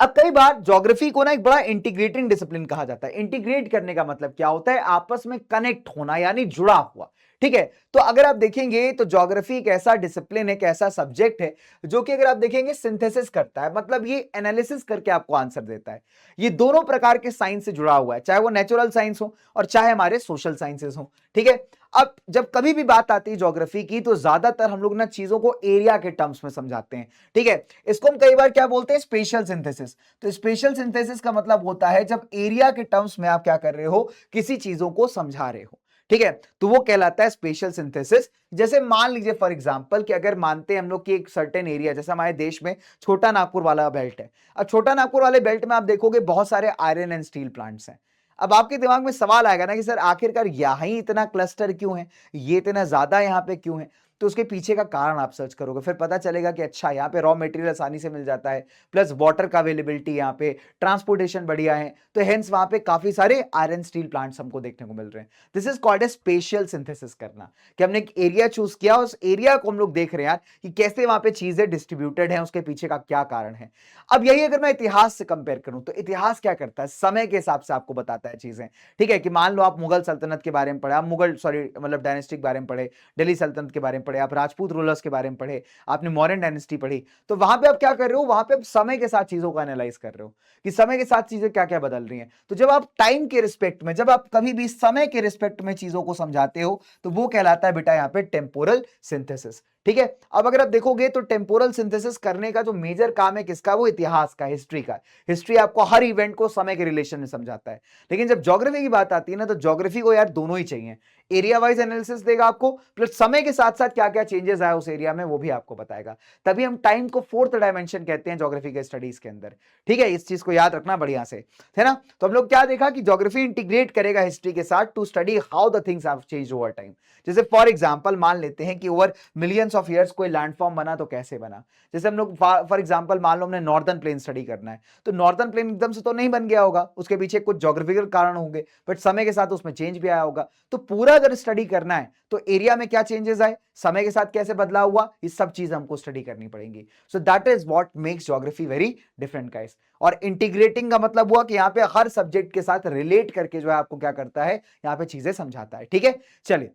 अब कई बार ज्योग्राफी को ना एक बड़ा इंटीग्रेटिंग डिसिप्लिन कहा जाता है। इंटीग्रेट करने का मतलब क्या होता है, आपस में कनेक्ट होना, यानी जुड़ा हुआ। ठीक है, तो अगर आप देखेंगे तो ज्योग्राफी एक ऐसा डिसिप्लिन है, एक ऐसा सब्जेक्ट है जो कि अगर आप देखेंगे सिंथेसिस करता है, मतलब ये एनालिसिस करके आपको आंसर देता है। ये दोनों प्रकार के साइंस से जुड़ा हुआ है, चाहे वो नेचुरल साइंस हो और चाहे हमारे सोशल साइंसेस हो। ठीक है, अब जब कभी भी बात आती है ज्योग्राफी की तो ज्यादातर हम लोग ना चीजों को एरिया के टर्म्स में समझाते हैं। ठीक है, इसको हम कई बार क्या बोलते हैं, स्पेशल सिंथेसिस। तो स्पेशल सिंथेसिस का मतलब होता है जब एरिया के टर्म्स में आप क्या कर रहे हो, किसी चीजों को समझा रहे हो। ठीक है, तो वो कहलाता है स्पेशल सिंथेसिस। जैसे मान लीजिए फॉर एग्जांपल कि अगर मानते हैं हम लोग कि एक सर्टेन एरिया, जैसे हमारे देश में छोटा नागपुर वाला बेल्ट है, अब छोटा नागपुर वाले बेल्ट में आप देखोगे बहुत सारे आयरन एंड स्टील प्लांट्स हैं। अब आपके दिमाग में सवाल आएगा ना कि सर आखिरकार यहीं इतना क्लस्टर क्यों है, ये इतना ज्यादा यहाँ पे क्यों है, तो उसके पीछे का कारण आप सर्च करोगे, फिर पता चलेगा कि अच्छा यहाँ पे रॉ मटेरियल आसानी से मिल जाता है, प्लस वाटर का अवेलेबिलिटी, यहाँ पे ट्रांसपोर्टेशन बढ़िया है, तो हेंस वहां पे काफी सारे आयरन स्टील प्लांट्स हमको देखने को मिल रहे हैं। This is called a special synthesis करना, कि हमने एक एरिया चूज किया, उस एरिया को हम लोग देख रहे हैं यार कि कैसे वहां पे चीजें डिस्ट्रीब्यूटेड हैं, उसके पीछे का क्या कारण है। अब यही अगर मैं इतिहास से कंपेयर करूं तो इतिहास क्या करता है, समय के हिसाब से आपको बताता है चीजें। ठीक है, कि मान लो आप मुगल सल्तनत के बारे में पढ़े, आप मुगल सॉरी मतलब डायनेस्टी के बारे में पढ़े, दिल्ली सल्तनत के बारे में पढ़े, आप राजपूत रूलर्स के बारे में पढ़े, आपने मॉडर्न डायनेस्टी पढ़ी, तो वहां पे आप क्या कर रहे हो, वहां पे आप समय के साथ चीजों को एनालाइज कर रहे हो कि समय के साथ चीजें क्या क्या बदल रही हैं। तो जब आप टाइम के रिस्पेक्ट में, जब आप कभी भी समय के रिस्पेक्ट में चीजों को समझाते हो तो वो कहलाता है बेटा यहाँ पे टेम्पोरल सिंथेसिस। ठीक है, अब अगर आप देखोगे तो टेम्पोरल सिंथेसिस करने का जो मेजर काम है किसका, वो इतिहास का, हिस्ट्री का। हिस्ट्री आपको हर इवेंट को समय के रिलेशन में समझाता है। लेकिन जब ज्योग्राफी की बात आती है ना, तो ज्योग्राफी को यार दोनों ही चाहिए, एरिया वाइज एनालिसिस देगा आपको, प्लस समय के साथ साथ क्या क्या चेंजेस आए उस एरिया में वो भी आपको बताएगा। तभी हम टाइम को फोर्थ डायमेंशन कहते हैं ज्योग्राफी के स्टडीज के अंदर। ठीक है, इस चीज को याद रखना बढ़िया से, है ना। तो हम लोग क्या देखा कि ज्योग्राफी इंटीग्रेट करेगा हिस्ट्री के साथ to study how the things have changed over time. जैसे फॉर एग्जांपल मान लेते हैं कि ओवर मिलियंस ऑफ ईयर्स कोई लैंडफॉर्म बना तो कैसे बना। जैसे हम लोग फॉर एग्जांपल मान लो हमने नॉर्दर्न प्लेन स्टडी करना है, तो नॉर्दर्न प्लेन एकदम से तो नहीं बन गया होगा, उसके पीछे कुछ ज्योग्राफिकल कारण होंगे, बट समय के साथ उसमें चेंज भी आया होगा। तो पूरा अगर स्टडी करना है तो एरिया में क्या चेंजेस आए, समय के साथ कैसे बदलाव हुआ, ये सब चीज हमको स्टडी करनी पड़ेगी। सो that is what makes geography very different guys. और इंटीग्रेटिंग का मतलब हुआ कि यहाँ पे हर सब्जेक्ट के साथ रिलेट करके जो है आपको क्या करता है, यहाँ पे चीजें समझाता है। ठीक है, चलिए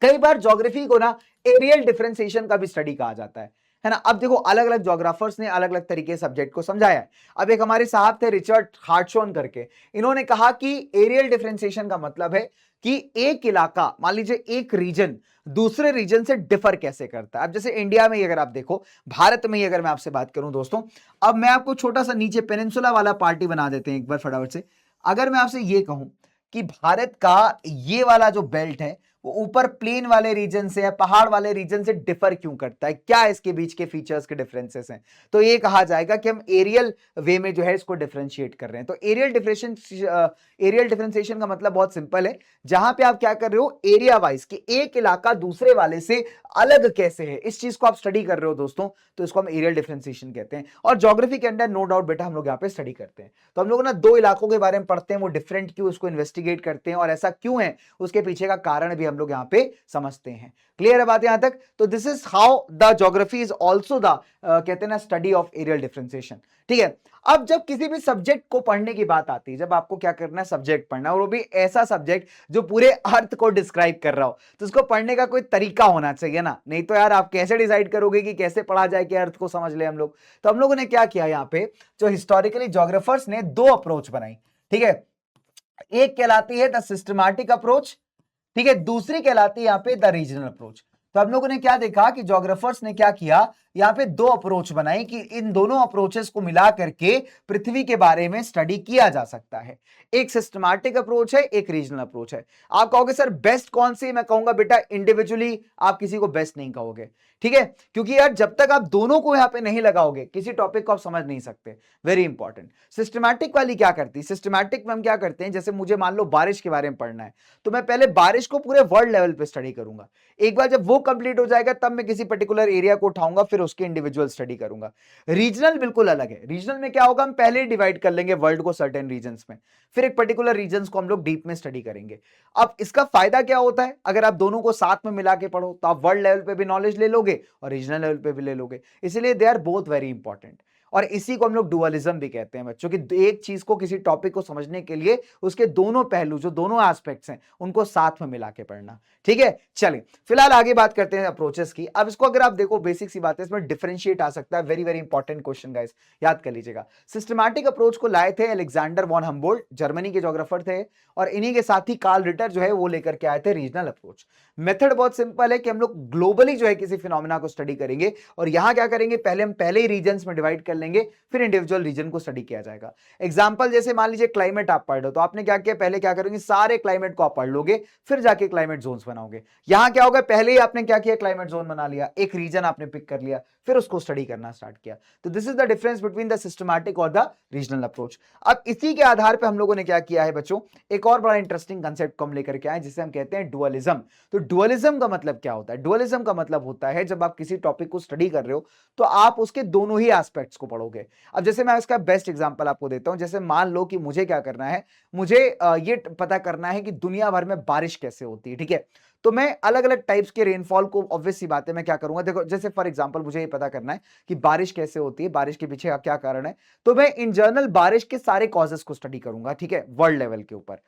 कई बार ज्योग्राफी को ना एरियल डिफरेंशिएशन का भी स्टडी कहा जाता है ना। अब देखो अलग अलग ज्योग्राफर्स ने अलग अलग तरीके सब्जेक्ट को समझाया है। अब एक हमारे साहब थे रिचर्ड हार्टशॉन करके, इन्होंने कहा कि एरियल डिफरेंशिएशन का मतलब है कि एक इलाका, मान लीजिए एक रीजन दूसरे रीजन से डिफर कैसे करता है। अब जैसे इंडिया में ही अगर आप देखो, भारत में ही अगर मैं आपसे बात करूं दोस्तों, अब मैं आपको छोटा सा नीचे पेनिनसुला वाला पार्टी बना देते हैं एक बार फटाफट से। अगर मैं आपसे ये कहूं कि भारत का ये वाला जो बेल्ट है वो ऊपर प्लेन वाले रीजन से या पहाड़ वाले रीजन से डिफर क्यों करता है, क्या इसके बीच के फीचर्स के डिफरेंसेस हैं, तो ये कहा जाएगा कि हम एरियल वे में जो है इसको डिफरेंशिएट कर रहे हैं। तो एरियल डिफरेंशिएशन का मतलब बहुत सिंपल है, जहां पे आप क्या कर रहे हो, एरिया वाइज कि एक इलाका दूसरे वाले से अलग कैसे है, इस चीज को आप स्टडी कर रहे हो दोस्तों, तो इसको हम एरियल डिफरेंशिएशन कहते हैं। और ज्योग्राफी के अंदर नो डाउट बेटा हम लोग यहाँ पे स्टडी करते हैं। तो हम लोग ना दो इलाकों के बारे में पढ़ते हैं, वो डिफरेंट क्यों, उसको इन्वेस्टिगेट करते हैं और ऐसा क्यों है, उसके पीछे का कारण भी हम लोग यहाँ पे समझते हैं। क्लियर है बात यहां तक? तो this is how the geography is also the कहते हैं ना स्टडी ऑफ एरियल डिफरेंशिएशन। ठीक है, अब जब किसी भी सब्जेक्ट को पढ़ने की बात आती है, जब आपको क्या करना है, सब्जेक्ट पढ़ना, और वो भी ऐसा सब्जेक्ट जो पूरे अर्थ को डिस्क्राइब कर रहा हो, तो उसको पढ़ने का कोई तरीका होना चाहिए ना, नहीं तो यार आप कैसे डिसाइड करोगे कि कैसे पढ़ा जाए कि अर्थ को समझ ले हम लोग। तो हम लोगों ने क्या किया यहाँ पे, जो हिस्टोरिकली ज्योग्राफर्स ने दो अप्रोच बनाई। ठीक है, एक कहलाती है द सिस्टमैटिक अप्रोच, ठीक है, दूसरी कहलाती है यहाँ पे द रीजनल अप्रोच। तो हम लोगों ने क्या देखा कि ज्योग्राफर्स ने क्या किया, यहाँ पे दो अप्रोच बनाई कि इन दोनों अप्रोचेस को मिला करके पृथ्वी के बारे में स्टडी किया जा सकता है। एक सिस्टमैटिक अप्रोच है, एक रीजनल अप्रोच है। आप कहोगे सर बेस्ट कौन सी, मैं कहूंगा बेटा इंडिविजुअली आप किसी को बेस्ट नहीं कहोगे, ठीक है, क्योंकि यार जब तक आप दोनों को यहां पे नहीं लगाओगे किसी टॉपिक को आप समझ नहीं सकते। Very important. सिस्टमैटिक वाली क्या करती है, सिस्टमैटिक में हम क्या करते हैं, जैसे मुझे मान लो बारिश के बारे में पढ़ना है, तो मैं पहले बारिश को पूरे वर्ल्ड लेवल पे स्टडी करूंगा। एक बार जब वो कंप्लीट हो जाएगा तब मैं किसी पर्टिकुलर एरिया को उठाऊंगा, फिर उसके इंडिविजुअल स्टडी करूंगा। रीजनल बिल्कुल अलग है। रीजनल में क्या होगा, हम पहले डिवाइड कर लेंगे वर्ल्ड को सर्टेन रीजन्स में, फिर एक पर्टिकुलर रीजन्स को हम लोग डीप में स्टडी करेंगे। अब इसका फायदा क्या होता है, अगर आप दोनों को साथ में मिला के पढ़ो तो आप वर्ल्ड लेवल पे भी नॉलेज ले लोगे और रीजनल लेवल पे भी ले लोगे, इसलिए they are both very important. और इसी को हम लोग डुअलिज्म भी कहते हैं बच्चों, कि एक चीज को, किसी टॉपिक को समझने के लिए उसके दोनों पहलू, जो दोनों एस्पेक्ट्स हैं, उनको साथ में मिला के पढ़ना। ठीक है, चलिए फिलहाल आगे बात करते हैं अप्रोचेस की। अब इसको अगर आप देखो, बेसिक सी बात है, इसमें डिफरेंशिएट आ सकता है। Very very important question guys, याद कर लीजिएगा। सिस्टमैटिक अप्रोच को लाए थे अलेक्जेंडर वॉन हम्बोल्ट, जर्मनी के ज्योग्राफर थे, और इन्हीं के साथ ही कार्ल रिटर जो है वो लेकर के आए थे रीजनल अप्रोच। मेथड बहुत सिंपल है कि हम लोग ग्लोबली जो है किसी फिनोमेना को स्टडी करेंगे, और यहां क्या करेंगे, पहले हम पहले ही रीजन्स में डिवाइड कर लेंगे, फिर इंडिविजुअल रीजन को स्टडी किया जाएगा। एग्जांपल जैसे मान लीजिए क्लाइमेट आप पढ़ रहे हो, तो आपने क्या किया, पहले क्या करोगे, सारे क्लाइमेट को आप पढ़ लोगे, फिर जाके क्लाइमेट जोन्स बनाओगे। यहां क्या होगा, पहले ही आपने क्या किया, क्लाइमेट जोन बना लिया, एक रीजन आपने पिक कर लिया, फिर उसको स्टडी करना स्टार्ट किया। तो this is the difference between the systematic और द रीजनल अप्रोच। अब इसी के आधार पर हम लोगों ने क्या किया है बच्चों, एक और बड़ा इंटरेस्टिंग कंसेप्ट को हम लेकर के आए, जिसे हम कहते हैं डुअलिज्म। तो डुअलिज्म का मतलब क्या होता है, डुअलिज्म का मतलब होता है जब आप किसी टॉपिक को स्टडी कर रहे हो तो आप उसके दोनों ही एस्पेक्ट्स को पढ़ोगे। अब जैसे मैं इसका बेस्ट एग्जांपल आपको देता हूं, जैसे मान लो कि मुझे क्या करना है, मुझे ये पता करना है कि दुनिया भर में बारिश कैसे होती है। ठीक है, तो मैं अलग अलग टाइप्स के रेनफॉल को, ऑब्वियस सी बात है, मैं क्या करूंगा, देखो जैसे फॉर एग्जांपल मुझे ये पता करना है कि बारिश कैसे होती है, बारिश के पीछे का क्या कारण है, तो मैं इन जनरल बारिश के सारे कॉजेस को स्टडी करूंगा, ठीक है, वर्ल्ड लेवल के ऊपर।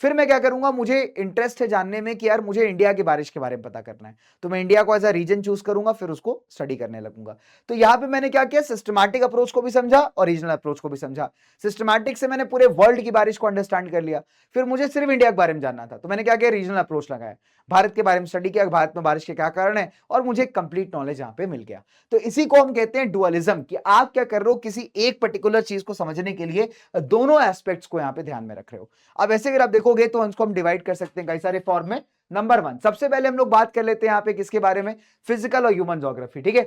फिर मैं क्या करूंगा, मुझे इंटरेस्ट है जानने में कि यार मुझे इंडिया की बारिश के बारे में पता करना है, तो मैं इंडिया को एज अ रीजन चूज करूंगा, फिर उसको स्टडी करने लगूंगा। तो यहां पे मैंने क्या किया, सिस्टमैटिक अप्रोच को भी समझा और रीजनल अप्रोच को भी समझा। सिस्टमैटिक से मैंने पूरे वर्ल्ड की बारिश को अंडरस्टैंड कर लिया, फिर मुझे सिर्फ इंडिया के बारे में जानना था, तो मैंने क्या किया, रीजनल अप्रोच लगाया, भारत के बारे में स्टडी किया, भारत में बारिश के क्या कारण है, और मुझे कंप्लीट नॉलेज यहां पे मिल गया। तो इसी को हम कहते हैं डुअलिज्म, कि आप क्या कर रहे हो, किसी एक पर्टिकुलर चीज को समझने के लिए दोनों एस्पेक्ट्स को यहां पे ध्यान में रख रहे हो। अब ऐसे अगर आप देखोगे तो इसको हम डिवाइड कर सकते हैं कई सारे फॉर्म में। नंबर 1, सबसे पहले हम लोग बात कर लेते हैं यहां पे किसके बारे में, फिजिकल और ह्यूमन ज्योग्राफी। ठीक है,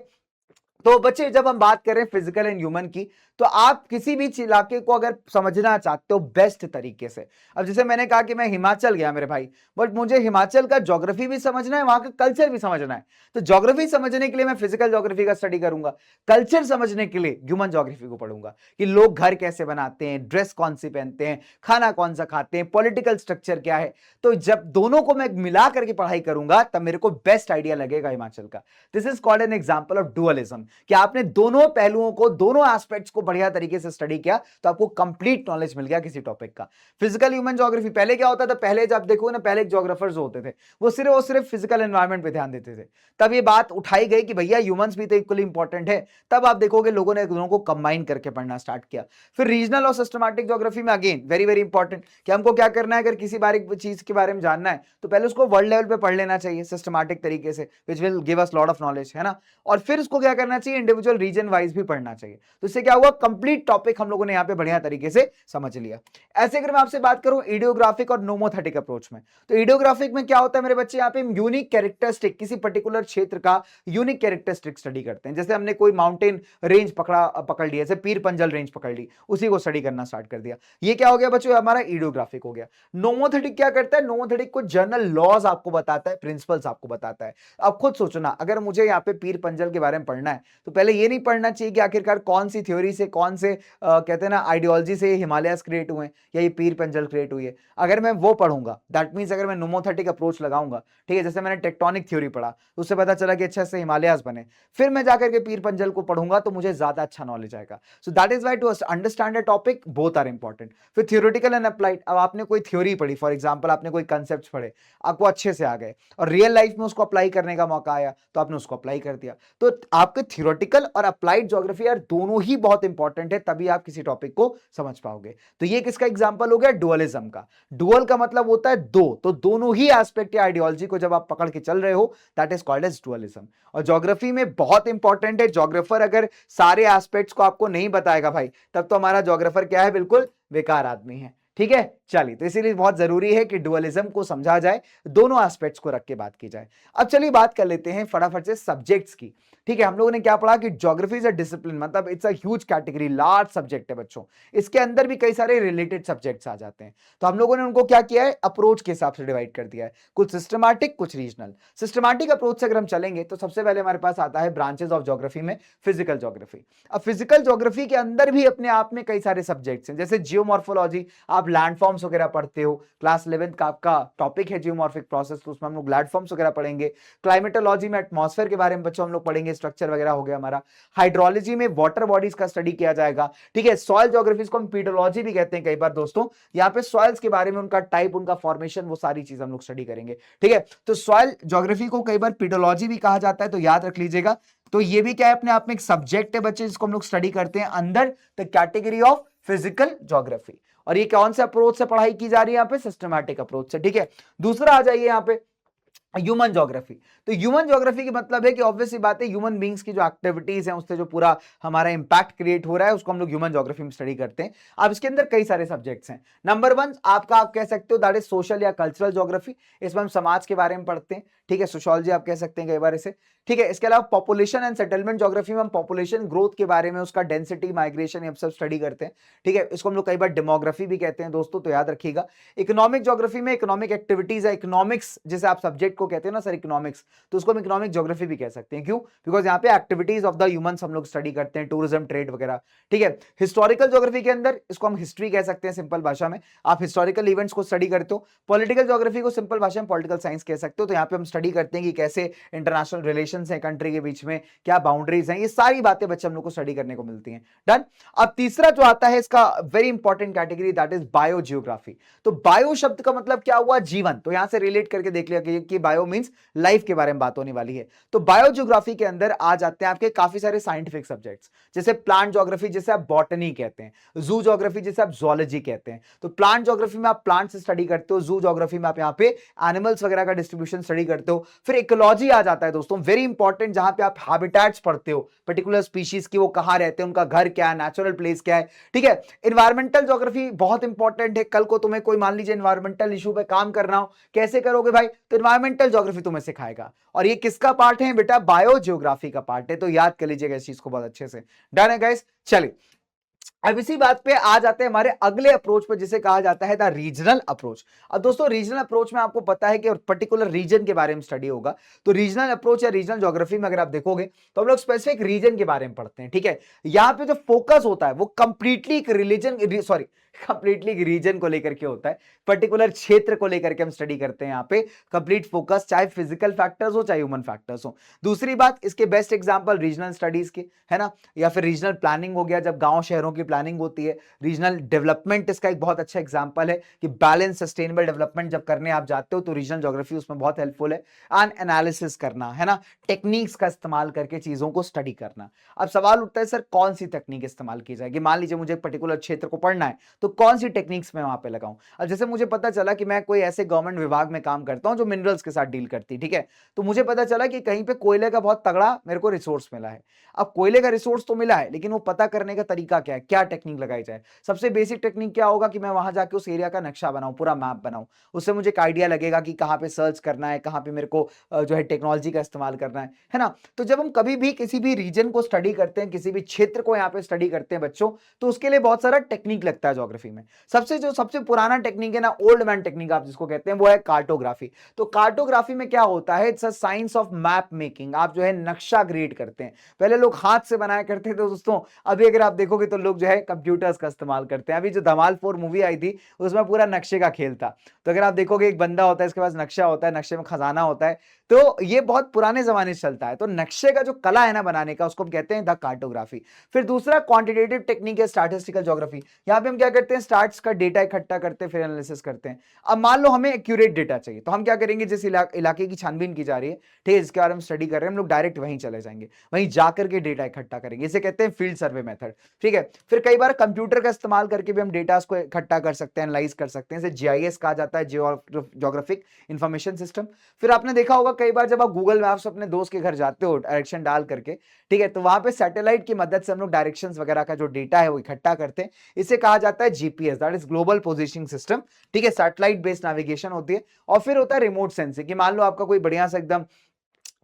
तो बच्चे जब हम बात करें फिजिकल एंड ह्यूमन की, तो आप किसी भी इलाके को अगर समझना चाहते हो बेस्ट तरीके से, अब जैसे मैंने कहा कि मैं हिमाचल गया मेरे भाई, बट मुझे हिमाचल का ज्योग्राफी भी समझना है, वहां का कल्चर भी समझना है, तो ज्योग्राफी समझने के लिए मैं फिजिकल ज्योग्राफी का स्टडी करूंगा, कल्चर समझने के लिए ह्यूमन ज्योग्राफी को पढ़ूंगा, कि लोग घर कैसे बनाते हैं, ड्रेस कौन सी पहनते हैं, खाना कौन सा खाते हैं, पॉलिटिकल स्ट्रक्चर क्या है। तो जब दोनों को मैं मिला करके पढ़ाई करूंगा तब मेरे को बेस्ट आइडिया लगेगा हिमाचल का। This is called an example of dualism, कि आपने दोनों पहलुओं को, दोनों एस्पेक्ट्स को बढ़िया तरीके से स्टडी किया तो आपको कंप्लीट नॉलेज मिल गया किसी टॉपिक का। फिजिकल ह्यूमन ज्योग्राफी, पहले क्या होता था, पहले जब देखो ना, पहले ज्योग्राफर्स होते थे वो सिर्फ फिजिकल एनवायरनमेंट पे ध्यान देते थे, तब ये बात उठाई गई कि भैया ह्यूमंस भी तो इक्वली इंपॉर्टेंट है, तब आप देखोगे लोगों ने दोनों को कंबाइन करके पढ़ना स्टार्ट किया। फिर रीजनल और सिस्टमैटिक ज्योग्राफी में अगेन वेरी वेरी इंपॉर्टेंट, कि हमको क्या करना है, अगर किसी बारीक चीज के बारे में जानना है तो पहले उसको वर्ल्ड लेवल पे पढ़ लेना चाहिए सिस्टमैटिक तरीके से, which will give us lot of knowledge, है ना। और फिर उसको क्या करना पढ़ना चाहिए, इंडिविजुअल रीजन वाइज भी पढ़ना चाहिए। तो इससे क्या हुआ, कंप्लीट टॉपिक हम लोगों ने यहाँ पे बढ़िया तरीके से समझ लिया। ऐसे अगर मैं आपसे बात करूं इडियोग्राफिक और नोमोथेटिक अप्रोच में, तो इडियोग्राफिक में क्या होता है मेरे बच्चे, यहाँ पे यूनिक कैरेक्टरिस्टिक, किसी पर्टिकुलर क्षेत्र का यूनिक कैरेक्टरिस्टिक स्टडी करते हैं। जैसे हमने कोई माउंटेन रेंज पकड़ लिया, जैसे पीर पंजल रेंज पकड़ ली, उसी को स्टडी करना स्टार्ट कर दिया, ये क्या हो गया बच्चों, हमारा इडियोग्राफिक हो गया। नोमोथेटिक क्या करता है, नोमोथेटिक को जनरल लॉज आपको बताता है, प्रिंसिपल्स आपको बताता है। अब खुद सोचना, अगर मुझे यहाँ पे पीर पंजल के बारे में पढ़ना है तो पहले ये नहीं पढ़ना चाहिए कि आखिरकार कौन सी थ्योरी से, कौन से कहते हैं ना आइडियोलॉजी से हिमालयस क्रिएट हुए हैं या ये पीर पंजल क्रिएट हुई है। अगर मैं वो पढ़ूंगा, दैट मींस अगर मैं नोमोथेटिक अप्रोच लगाऊंगा, ठीक है, जैसे मैंने टेक्टोनिक थ्योरी पढ़ा तो उससे पता चला कि अच्छा से हिमालयस बने, फिर मैं जाकर के पीर पंजल को पढ़ूंगा तो मुझे ज्यादा अच्छा नॉलेज आएगा। So that is why to understand a topic both are important. फिर थ्योरेटिकल एंड अप्लाइड, अब आपने कोई थ्योरी पढ़ी, फॉर एग्जांपल आपने कोई कंसेप्ट पढ़े, आपको अच्छे से आ गए और रियल लाइफ में उसको अप्लाई करने का मौका आया तो आपने उसको अप्लाई कर दिया। तो आपके थ्योरेटिकल और अप्लाइड ज्योग्राफी यार दोनों ही बहुत इंपॉर्टेंट है, तभी आप किसी टॉपिक को समझ पाओगे। तो ये किसका एग्जांपल हो गया, डुअलिज्म का। डुअल का मतलब होता है दो, तो दोनों ही एस्पेक्ट या आइडियोलॉजी को जब आप पकड़ के चल रहे हो, that is called as dualism. और ज्योग्राफी में बहुत इंपॉर्टेंट है, ज्योग्राफर अगर सारे एस्पेक्ट्स को आपको नहीं बताएगा भाई, तब तो हमारा ज्योग्राफर क्या है, बिल्कुल बेकार आदमी है। ठीक है, चलिए, तो इसीलिए बहुत जरूरी है कि डुअलिज्म को समझा जाए, दोनों एस्पेक्ट्स को रख के बात की जाए। अब चलिए बात कर लेते हैं फटाफट से सब्जेक्ट्स की। ठीक है, हम लोगों ने क्या पढ़ा कि ज्योग्राफी इज अ डिसिप्लिन, मतलब it's a huge category, large subject है बच्चों। इसके अंदर भी कई सारे रिलेटेड सब्जेक्ट्स आ जाते हैं, तो हम लोगों ने उनको क्या किया है, अप्रोच के हिसाब से डिवाइड कर दिया है, कुछ सिस्टमैटिक कुछ रीजनल। सिस्टमैटिक अप्रोच से अगर हम चलेंगे तो सबसे पहले हमारे पास आता है ब्रांचेस ऑफ ज्योग्राफी में फिजिकल ज्योग्राफी। अब फिजिकल ज्योग्राफी के अंदर भी अपने आप में कई सारे सब्जेक्ट्स हैं, जैसे जियोमॉर्फोलॉजी, आप लैंडफॉर्म्स वगैरह पढ़ते हो, क्लास 11th का आपका टॉपिक है जियोमॉर्फिक प्रोसेस, तो उसमें हम लोग लैंडफॉर्म्स वगैरह पढ़ेंगे। क्लाइमेटोलॉजी में एटमॉस्फेयर के बारे में बच्चों हम लोग पढ़ेंगे, स्ट्रक्चर वगैरह हो गया हमारा। हाइड्रोलॉजी में वाटर बॉडीज का स्टडी किया जाएगा। ठीक है, सॉइल ज्योग्राफी को हम पीडोलॉजी भी कहते हैं कई बार दोस्तों, यहाँ पे सॉइल्स के बारे में, उनका टाइप, उनका फॉर्मेशन, वो सारी चीज हम लोग स्टडी करेंगे। ठीक है, तो सॉइल ज्योग्राफी को कई बार पीडोलॉजी भी कहा जाता है, तो याद रख लीजिएगा। तो ये भी क्या है, अपने आप में एक सब्जेक्ट है बच्चे, जिसको हम लोग स्टडी करते हैं अंदर the category of physical geography. और ये कौन से अप्रोच से पढ़ाई की जा रही है, यहाँ पे सिस्टमैटिक अप्रोच से। ठीक है, दूसरा आ जाइए यहाँ पे ह्यूमन ज्योग्राफी। तो ह्यूमन ज्योग्राफी की मतलब है कि ऑब्वियसली बात है, ह्यूमन बींग्स की जो एक्टिविटीज हैं, उससे जो पूरा हमारा इंपैक्ट क्रिएट हो रहा है, उसको हम लोग ह्यूमन ज्योग्राफी में स्टडी करते हैं। अब इसके अंदर कई सारे सब्जेक्ट्स हैं। नंबर 1 आपका, आप कह सकते हो दैट इज सोशल या कल्चरल ज्योग्राफी, इसमें हम समाज के बारे में पढ़ते हैं। ठीक है, सोशियोलॉजी आप कह सकते हैं कई बार इसे। ठीक है, इसके अलावा पॉपुलेशन एंड सेटलमेंट ज्योग्राफी में हम पॉपुलेशन ग्रोथ के बारे में, उसका डेंसिटी, माइग्रेशन, ये सब स्टडी करते हैं। ठीक है, इसको हम लोग कई बार डेमोग्राफी भी कहते हैं दोस्तों, तो याद रखिएगा। इकोनॉमिक ज्योग्राफी में इकोनॉमिक एक्टिविटीज है, इकोनॉमिक्स जैसे आप सब्जेक्ट को कहते हैं ना सर इकोनॉमिक्स, तो उसको हम इकोनॉमिक ज्योग्राफी भी कह सकते हैं। क्यों, बिकॉज यहाँ पे एक्टिविटीज ऑफ द ह्यूमंस हम लोग स्टडी करते हैं, टूरिज्म, ट्रेड वगैरह। ठीक है, हिस्टोरिकल ज्योग्राफी के अंदर इसको हम हिस्ट्री कह सकते हैं सिंपल भाषा में, आप हिस्टोरिकल इवेंट्स को स्टडी करते हो। पॉलिटिकल ज्योग्राफी को सिंपल भाषा में पॉलिटिकल साइंस कह सकते हो, तो यहाँ पे हम स्टडी करते हैं कि कैसे इंटरनेशनल रिलेशंस हैं कंट्री के बीच में, क्या बाउंड्रीज हैं, ये सारी बातें बच्चे हम लोग को स्टडी करने को मिलती हैं। डन। अब तीसरा जो आता है इसका very important category, that is bio geography. तो बायो शब्द का मतलब क्या हुआ, जीवन, तो यहां से रिलेट करके देख लिया कि बायो मींस लाइफ के बारे में बात होने वाली है। तो बायो जियोग्राफी के अंदर आ जाते हैं आपके काफी सारे साइंटिफिक सब्जेक्ट्स, जैसे प्लांट ज्योग्राफी जिसे आप बॉटनी कहते हैं, जू ज्योग्राफी जिसे आप जूलॉजी कहते हैं। तो प्लांट ज्योग्राफी में आप प्लांट्स स्टडी करते हो, जू ज्योग्राफी में आप यहाँ पे एनिमल्स वगैरह का डिस्ट्रीब्यूशन स्टडी करते हो। फिर इकोलॉजी आ जाता है दोस्तों, वेरी इंपॉर्टेंट, जहां पे आप हैबिटेट्स पढ़ते हो, पर्टिकुलर स्पीशीज की, वो कहां रहते हैं, उनका घर क्या है, नेचुरल प्लेस क्या है। ठीक है, इन्वायरमेंटल ज्योग्राफी बहुत इंपॉर्टेंट है, कल को तुम्हें कोई मान लीजिए इन्वायरमेंटल इशू पे काम करना हो, कैसे करोगे भाई, तो इन्वायरमेंटल ज्योग्राफी तुम्हें सिखाएगा। और ये किसका पार्ट है बेटा, बायो जियोग्राफी का पार्ट है, तो याद कर लीजिएगा इस चीज को बहुत अच्छे से। डन है गाइस, चलिए अब इसी बात पे आ जाते हैं हमारे अगले अप्रोच पे, जिसे कहा जाता है द रीजनल अप्रोच। अब दोस्तों रीजनल अप्रोच में आपको पता है कि पर्टिकुलर रीजन के बारे में स्टडी होगा, तो रीजनल अप्रोच या रीजनल ज्योग्राफी में अगर आप देखोगे तो हम लोग स्पेसिफिक रीजन के बारे में पढ़ते हैं। ठीक है, यहाँ पे जो फोकस होता है वो कंप्लीटली रीजन को लेकर के होता है, पर्टिकुलर क्षेत्र को लेकर के हम स्टडी करते हैं। यहाँ पे कंप्लीट फोकस, चाहे फिजिकल फैक्टर्स हो चाहे ह्यूमन फैक्टर्स हो। दूसरी बात, इसके बेस्ट एग्जांपल रीजनल स्टडीज के, है ना, या फिर रीजनल प्लानिंग हो गया, जब गांव शहरों की प्लानिंग होती है। रीजनल डेवलपमेंट इसका एक बहुत अच्छा एग्जांपल है कि बैलेंस सस्टेनेबल डेवलपमेंट जब करने आप जाते हो तो रीजनल ज्योग्राफी उसमें बहुत हेल्पफुल है। एंड एनालिसिस करना, है ना, टेक्निक्स का इस्तेमाल करके चीजों को स्टडी करना। अब सवाल उठता है सर कौन सी तकनीक इस्तेमाल की जाएगी, मान लीजिए मुझे एक पर्टिकुलर क्षेत्र को पढ़ना है तो तो कौन सी टेक्निक्स मैं वहां पे लगाऊं। अब जैसे मुझे पता चला कि मैं कोई ऐसे गवर्नमेंट विभाग में काम करता हूं जो मिनरल्स के साथ डील करती है, ठीक है, तो मुझे पता चला कि कहीं पे कोयले का बहुत तगड़ा मेरे को रिसोर्स मिला है। अब कोयले का रिसोर्स तो मिला है, लेकिन वो पता करने का तरीका क्या है, क्या टेक्निक लगाई जाए। सबसे बेसिक टेक्निक क्या होगा कि मैं वहां जाके उस एरिया का नक्शा बनाऊं, पूरा मैप बनाऊं। उससे मुझे एक आइडिया लगेगा कि कहाँ पे सर्च करना है, कहाँ पे मेरे को जो है टेक्नोलॉजी का इस्तेमाल करना है ना। तो जब हम कभी भी किसी भी रीजन को स्टडी करते हैं, किसी भी क्षेत्र को यहाँ पे स्टडी करते हैं बच्चों, तो उसके लिए बहुत सारा टेक्निक लगता है ज्योग्राफी में। सबसे पुराना टेक्निक है ना, ओल्ड मैन टेक्निक आप जिसको कहते हैं, वो है कार्टोग्राफी। तो कार्टोग्राफी में क्या होता है, it's a science of map making. आप जो है नक्शा क्रिएट करते हैं। पहले लोग हाथ से बनाया करते थे दोस्तों, अभी अगर आप देखोगे तो लोग जो है कंप्यूटर्स का इस्तेमाल करते हैं। अभी जो धमाल 4 मूवी आई थी उसमें पूरा नक्शे का खेल था। तो अगर आप देखोगे एक बंदा होता है, इसके पास नक्शा होता है, नक्शे में खजाना होता है। तो ये बहुत पुराने जमाने से चलता है। तो नक्शे का जो कला है ना बनाने का, उसको हम कहते हैं द कार्टोग्राफी। फिर दूसरा क्वांटिटेटिव टेक्निक है स्टैटिस्टिकल ज्योग्राफी। यहाँ पे हम क्या करते हैं, स्टार्ट्स का डेटा इकट्ठा करते हैं, फिर एनालिसिस करते हैं। अब मान लो हमें एक्यूरेट डेटा चाहिए, तो हम क्या करेंगे, जिस इलाके की छानबीन की जा रही है, ठीक है, जिसके बारे में स्टडी कर रहे हैं, हम लोग डायरेक्ट वहीं चले जाएंगे, वहीं जाकर के डेटा इकट्ठा करेंगे। इसे कहते हैं फील्ड सर्वे मेथड, ठीक है। फिर कई बार कंप्यूटर का इस्तेमाल करके भी हम डेटा को इकट्ठा कर सकते हैं, एनालाइज कर सकते हैं। इसे जीआईएस कहा जाता है, जियोग्राफिक इंफॉर्मेशन सिस्टम। फिर आपने देखा होगा कई बार जब आप गूगल मैप्स अपने दोस्त के घर जाते हो डायरेक्शन डाल करके, ठीक है, तो वहां पे सैटेलाइट की मदद से हम लोग डायरेक्शंस वगैरह का जो डेटा है वो इकट्ठा करते हैं। इसे कहा जाता है GPS, that is global positioning system, ठीक है। सैटेलाइट बेस्ड नेविगेशन होती है। और फिर होता है रिमोट सेंसिंग, कि मान लो आपका कोई बढ़िया सा एकदम,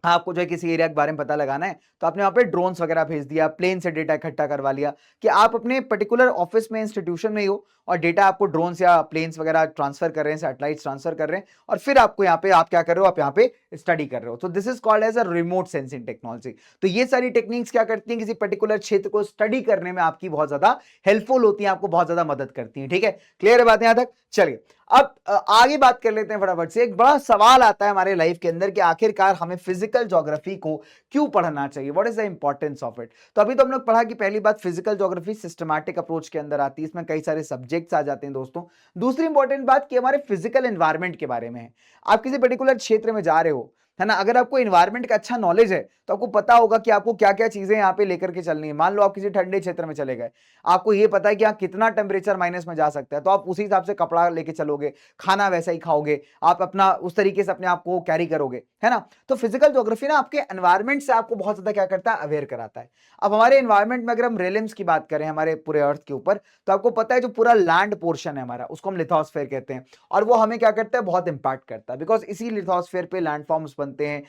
आपको जो है किसी एरिया के बारे में पता लगाना है, तो आपने वहां पे ड्रोन्स वगैरह भेज दिया, प्लेन से डेटा इकट्ठा करवा लिया, कि आप अपने पर्टिकुलर ऑफिस में, इंस्टीट्यूशन में ही हो, और डेटा आपको ड्रोन्स या प्लेन्स वगैरह ट्रांसफर कर रहे हैं, सैटेलाइट्स ट्रांसफर कर रहे हैं, और फिर आपको यहाँ पे आप क्या कर रहे हो, आप यहाँ पे स्टडी कर रहे हो। तो this is called as a remote sensing technology. तो ये सारी टेक्निक्स क्या करती हैं, किसी पर्टिकुलर क्षेत्र को स्टडी करने में आपकी बहुत ज्यादा हेल्पफुल होती है, आपको बहुत ज्यादा मदद करती है, ठीक है। क्लियर है बात यहां तक? चलिए अब आगे बात कर लेते हैं फटाफट से। एक बड़ा सवाल आता है हमारे लाइफ के अंदर कि आखिरकार हमें फिजिकल ज्योग्राफी को क्यों पढ़ना चाहिए, what is the importance of it. तो अभी तो हम लोग पढ़ा कि पहली बात, फिजिकल ज्योग्राफी सिस्टमेटिक अप्रोच के अंदर आती है, इसमें कई सारे सब्जेक्ट्स आ जाते हैं दोस्तों। दूसरी इंपॉर्टेंट बात कि हमारे फिजिकल एनवायरमेंट के बारे में है। आप किसी पर्टिकुलर क्षेत्र में जा रहे हो, है ना, अगर आपको एनवायरमेंट का अच्छा नॉलेज है तो आपको पता होगा कि आपको क्या क्या चीजें यहाँ पे लेकर के चलनी है। मान लो आप किसी ठंडे क्षेत्र में चले गए, आपको ये पता है कि यहाँ कितना टेम्परेचर माइनस में जा सकता है, तो आप उसी हिसाब से कपड़ा लेके चलोगे, खाना वैसा ही खाओगे, आप अपना उस तरीके से अपने आप को कैरी करोगे, है ना। तो फिजिकल ज्योग्राफी ना आपके एनवायरमेंट से आपको बहुत ज्यादा क्या करता है, अवेयर कराता है। अब हमारे एनवायरमेंट में अगर हम रेलिम्स की बात करें, हमारे पूरे अर्थ के ऊपर, तो आपको पता है जो पूरा लैंड पोर्शन है हमारा, उसको हम लिथोस्फेयर कहते हैं, और वो हमें क्या करता है, बहुत इंपैक्ट करता है। बिकॉज इसी लिथोस्फेयर पे लैंडफॉर्म्स बनते हैं,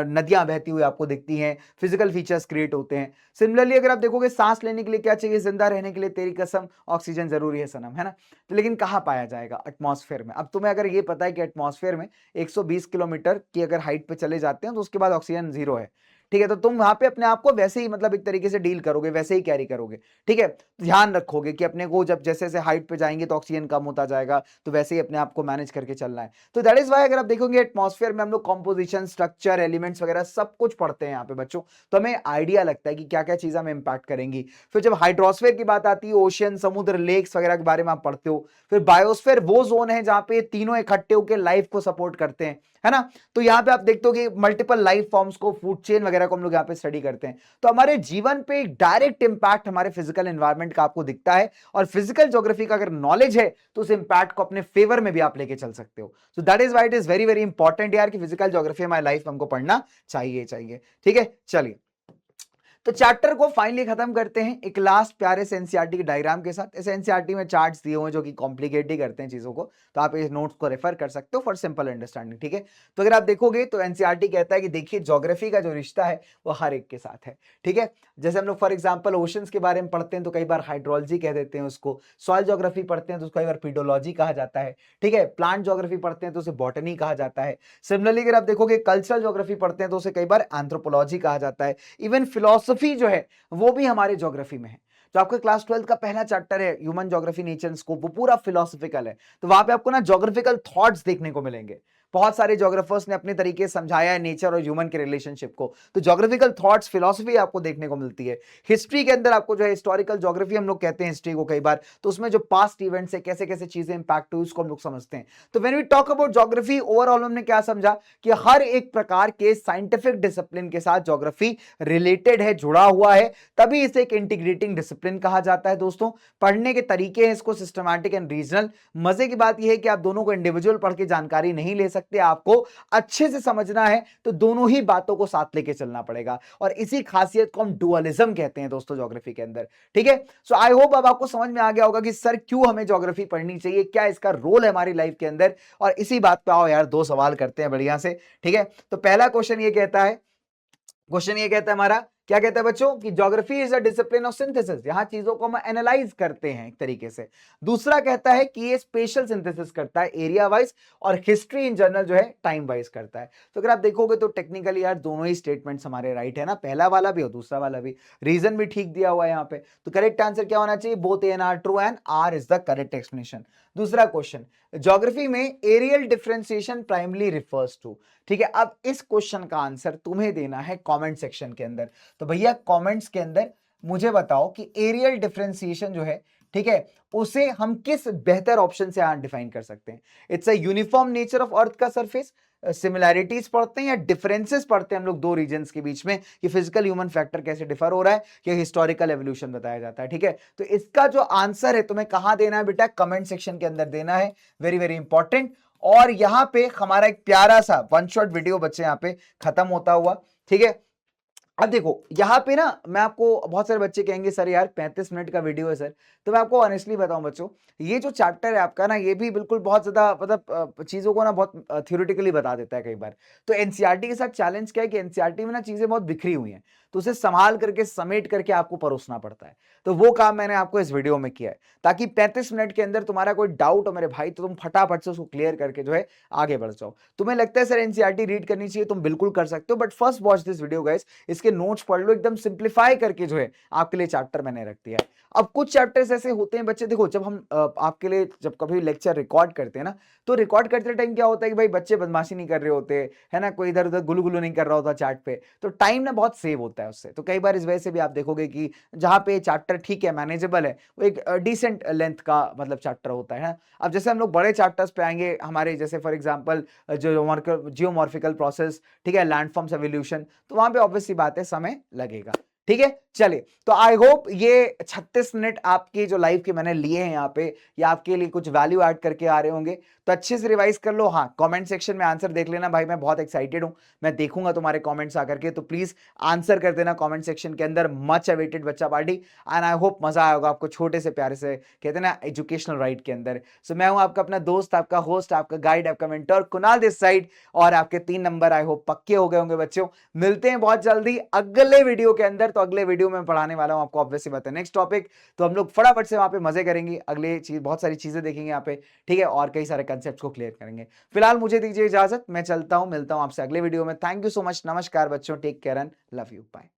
नदियां बहती हुई आपको दिखती हैं, फिजिकल फीचर्स क्रिएट होते हैं। सिमिलरली अगर आप देखोगे, सांस लेने के लिए क्या चाहिए, जिंदा रहने के लिए तेरी कसम ऑक्सीजन जरूरी है सनम, है ना। तो लेकिन कहां पाया जाएगा, एटमॉस्फेयर में। अब तुम्हें अगर ये पता है कि एटमॉस्फेयर में 120 किलोमीटर की अगर हाइट पे चले जाते हैं तो उसके बाद ऑक्सीजन जीरो है, ठीक है, तो तुम वहां पे अपने आप को वैसे ही मतलब एक तरीके से डील करोगे, वैसे ही कैरी करोगे, ठीक है। ध्यान रखोगे कि अपने को जब जैसे जैसे हाइट पे जाएंगे तो ऑक्सीजन कम होता जाएगा, तो वैसे ही अपने आप को मैनेज करके चलना है। तो दैट इज वाई अगर आप देखोगे एटमॉस्फेयर में हम लोग कॉम्पोजिशन, स्ट्रक्चर, एलिमेंट्स वगैरह सब कुछ पढ़ते हैं यहाँ पे बच्चों, तो हमें आइडिया लगता है कि क्या क्या चीजें हमें इंपैक्ट करेंगी। फिर जब हाइड्रोस्फेयर की बात आती है, ओशियन, समुद्र, लेक्स वगैरह के बारे में आप पढ़ते हो। फिर बायोस्फेयर वो जोन है जहां पे तीनों इकट्ठे होकर लाइफ को सपोर्ट करते हैं, है ना। तो यहाँ पे आप देखते हो कि मल्टीपल लाइफ फॉर्म्स को, फूड चेन वगैरह को हम लोग यहाँ पे स्टडी करते हैं। तो हमारे जीवन पे एक डायरेक्ट इंपैक्ट हमारे फिजिकल एनवायरनमेंट का आपको दिखता है, और फिजिकल ज्योग्राफी का अगर नॉलेज है तो उस इंपैक्ट को अपने फेवर में भी आप लेके चल सकते हो। सो that is why it is very very important यार कि फिजिकल ज्योग्राफी हमारी लाइफ में हमको पढ़ना चाहिए, ठीक है। चलिए, तो चैप्टर को फाइनली खत्म करते हैं एक लास्ट प्यारे से एनसीईआरटी के डायग्राम के साथ। इस एनसीईआरटी में चार्ट्स दिए हुए हैं जो कि कॉम्प्लिकेट ही करते हैं चीजों को, तो आप इस नोट्स को रेफर कर सकते हो फॉर सिंपल अंडरस्टैंडिंग, ठीक है। तो अगर आप देखोगे तो एनसीईआरटी कहता है कि देखिए ज्योग्राफी का जो रिश्ता है वो हर एक के साथ है, ठीक है। जैसे हम लोग फॉर एग्जाम्पल ओशंस के बारे में पढ़ते हैं तो कई बार हाइड्रोलॉजी कह देते हैं उसको, सॉइल ज्योग्राफी पढ़ते हैं तो उसको कई बार पीडोलॉजी कहा जाता है, ठीक है। प्लांट ज्योग्राफी पढ़ते हैं तो उसे बॉटनी कहा जाता है। सिमिलरली अगर आप देखोगे कल्चरल ज्योग्राफी पढ़ते हैं तो उसे कई बार एंथ्रोपोलॉजी कहा जाता है। इवन फिलोसफी जो है वो भी हमारे ज्योग्राफी में है। जो आपका क्लास 12 का पहला चैप्टर है ह्यूमन ज्योग्राफी नेचर स्कोप, वो पूरा फिलोसफिकल है। तो वहां पे आपको ना ज्योग्राफिकल थॉट्स देखने को मिलेंगे, बहुत सारे जोग्राफर्स ने अपने तरीके से समझाया है नेचर और ह्यूमन के रिलेशनशिप को। तो जोग्राफिकल थॉट्स, फिलॉसफी आपको देखने को मिलती है। हिस्ट्री के अंदर आपको जो है हिस्टोरिकल ज्योग्राफी हम लोग कहते हैं हिस्ट्री को कई बार, तो उसमें जो पास्ट इवेंट्स है, कैसे कैसे चीजें इंपैक्ट हुई, उसको हम लोग समझते हैं। तो when we talk about geography, overall हमने क्या समझा कि हर एक प्रकार के साइंटिफिक डिसिप्लिन के साथ ज्योग्राफी रिलेटेड है, जुड़ा हुआ है, तभी इसे एक इंटीग्रेटिंग डिसिप्लिन कहा जाता है। दोस्तों, पढ़ने के तरीके हैं इसको सिस्टमैटिक एंड रीजनल। मजे की बात यह है कि आप दोनों को इंडिविजुअल पढ़ के जानकारी नहीं ले सकते, आपको अच्छे से समझना है तो दोनों ही बातों को साथ लेके चलना पड़ेगा, और इसी खासियत को हम डुअलिज्म कहते हैं दोस्तों ज्योग्राफी के अंदर। ठीक है, सो आई होप अब आपको समझ में आ गया होगा कि सर क्यों हमें ज्योग्राफी पढ़नी चाहिए, क्या इसका रोल है हमारी लाइफ के अंदर। और इसी बात पे आओ यार, दो सवाल करते हैं बढ़िया से। ठीक है, तो पहला क्वेश्चन ये कहता है हमारा, क्या कहता है बच्चों कि geography is a discipline of synthesis, यहां चीजों को हम एनालाइज करते हैं एक तरीके से। दूसरा कहता है कि ये स्पेशल सिंथेसिस करता है एरिया वाइज, और हिस्ट्री इन जनरल जो है टाइम वाइज करता है। तो अगर आप देखोगे तो टेक्निकली यार दोनों ही स्टेटमेंट्स हमारे राइट है ना, पहला वाला भी और दूसरा वाला भी। रीजन भी ठीक दिया हुआ है यहाँ पे। तो करेक्ट आंसर क्या होना चाहिए, both A and R true and R is the correct explanation. दूसरा क्वेश्चन, ज्योग्राफी में aerial differentiation primary refers to. ठीक है, अब इस क्वेश्चन का आंसर तुम्हें देना है कमेंट सेक्शन के अंदर। तो भैया कमेंट्स के अंदर मुझे बताओ कि एरियल डिफरेंशिएशन जो है, ठीक है, उसे हम किस बेहतर ऑप्शन से डिफाइन कर सकते हैं। It's a uniform nature of earth का सरफेस, सिमिलैरिटीज पढ़ते हैं या डिफरेंसेस पढ़ते हैं हम लोग दो रीजन्स के बीच में, कि फिजिकल ह्यूमन फैक्टर कैसे डिफर हो रहा है, कि हिस्टोरिकल एवोल्यूशन बताया जाता है। ठीक है, तो इसका जो आंसर है तुम्हें कहां देना है बेटा, कमेंट सेक्शन के अंदर देना है, वेरी वेरी इंपॉर्टेंट। और यहां पे हमारा एक प्यारा सा वन शॉट वीडियो बच्चे यहां पे खत्म होता हुआ। ठीक है, अब देखो यहां पे ना, मैं आपको, बहुत सारे बच्चे कहेंगे सर यार 35 मिनट का वीडियो है सर, तो मैं आपको ऑनेस्टली बताऊं बच्चों, ये जो चैप्टर है आपका ना, ये भी बिल्कुल बहुत ज्यादा मतलब चीजों को ना बहुत थ्योरेटिकली बता देता है कई बार। तो एनसीईआरटी के साथ चैलेंज क्या है कि एनसीईआरटी में ना चीजें बहुत बिखरी हुई हैं, तो उसे संभाल करके समेट करके आपको परोसना पड़ता है। तो वो काम मैंने आपको इस वीडियो में किया है, ताकि 35 मिनट के अंदर तुम्हारा कोई डाउट हो मेरे भाई, तो तुम फटाफट से उसको क्लियर करके जो है आगे बढ़ जाओ। तुम्हें लगता है सर एनसीईआरटी रीड करनी चाहिए, तुम बिल्कुल कर सकते हो, but first watch this video guys, इसके नोट्स पढ़ लो, एकदम सिंप्लीफाई करके जो है आपके लिए चैप्टर मैंने रख दिया है। अब कुछ चैप्टर्स ऐसे होते हैं बच्चे, देखो जब हम आपके लिए जब कभी लेक्चर रिकॉर्ड करते हैं ना, तो रिकॉर्ड करते टाइम क्या होता है कि भाई बच्चे बदमाशी नहीं कर रहे होते है ना, कोई इधर उधर गुलू गुलू नहीं कर रहा होता चैट पे, तो टाइम ना बहुत सेव होता है उससे। तो कई बार इस वजह से भी आप देखोगे कि जहां पे चैप्टर ठीक है, मैनेजेबल है, वो एक डिसेंट लेंथ का मतलब चैप्टर होता है। अब जैसे हम लोग बड़े चैप्टर्स पे आएंगे हमारे, जैसे फॉर एग्जांपल जो जियोमॉर्फिकल प्रोसेस, ठीक है, लैंडफॉर्म्स एवोल्यूशन, तो वहां पे ऑब्वियसली बात है समय लगेगा। ठीक है, चलिए, तो आई होप ये 36 मिनट आपकी जो लाइफ के मैंने लिए हैं यहाँ पे, ये आपके लिए कुछ वैल्यू ऐड करके आ रहे होंगे। तो अच्छे से रिवाइज कर लो। हाँ, कमेंट सेक्शन में आंसर देख लेना भाई, मैं बहुत एक्साइटेड हूं, मैं देखूंगा तुम्हारे कमेंट्स आकर के, तो प्लीज आंसर कर देना कमेंट सेक्शन के अंदर। मच अवेटेड बच्चा पार्टी, एंड आई होप मजा आएगा आपको छोटे से प्यारे से, कहते हैं ना, एजुकेशनल राइड के अंदर। सो मैं हूं आपका अपना दोस्त, आपका होस्ट, आपका गाइड, आपका मेंटर कुणाल दिस साइड, और आपके 3 नंबर आई होप पक्के हो गए होंगे बच्चों। मिलते हैं बहुत जल्दी अगले वीडियो के अंदर। तो अगले वीडियो में पढ़ाने वाला हूं आपको ऑब्वियसली बात है नेक्स्ट टॉपिक, तो हम लोग फटाफट से वहां पे मजे करेंगे, अगले चीज बहुत सारी चीजें देखेंगे यहाँ पे। ठीक है, और कई सारे कंसेप्ट को क्लियर करेंगे। फिलहाल मुझे दीजिए इजाजत, मैं चलता हूं, मिलता हूं आपसे अगले वीडियो में। थैंक यू सो मच, नमस्कार बच्चों, take care and love you, bye.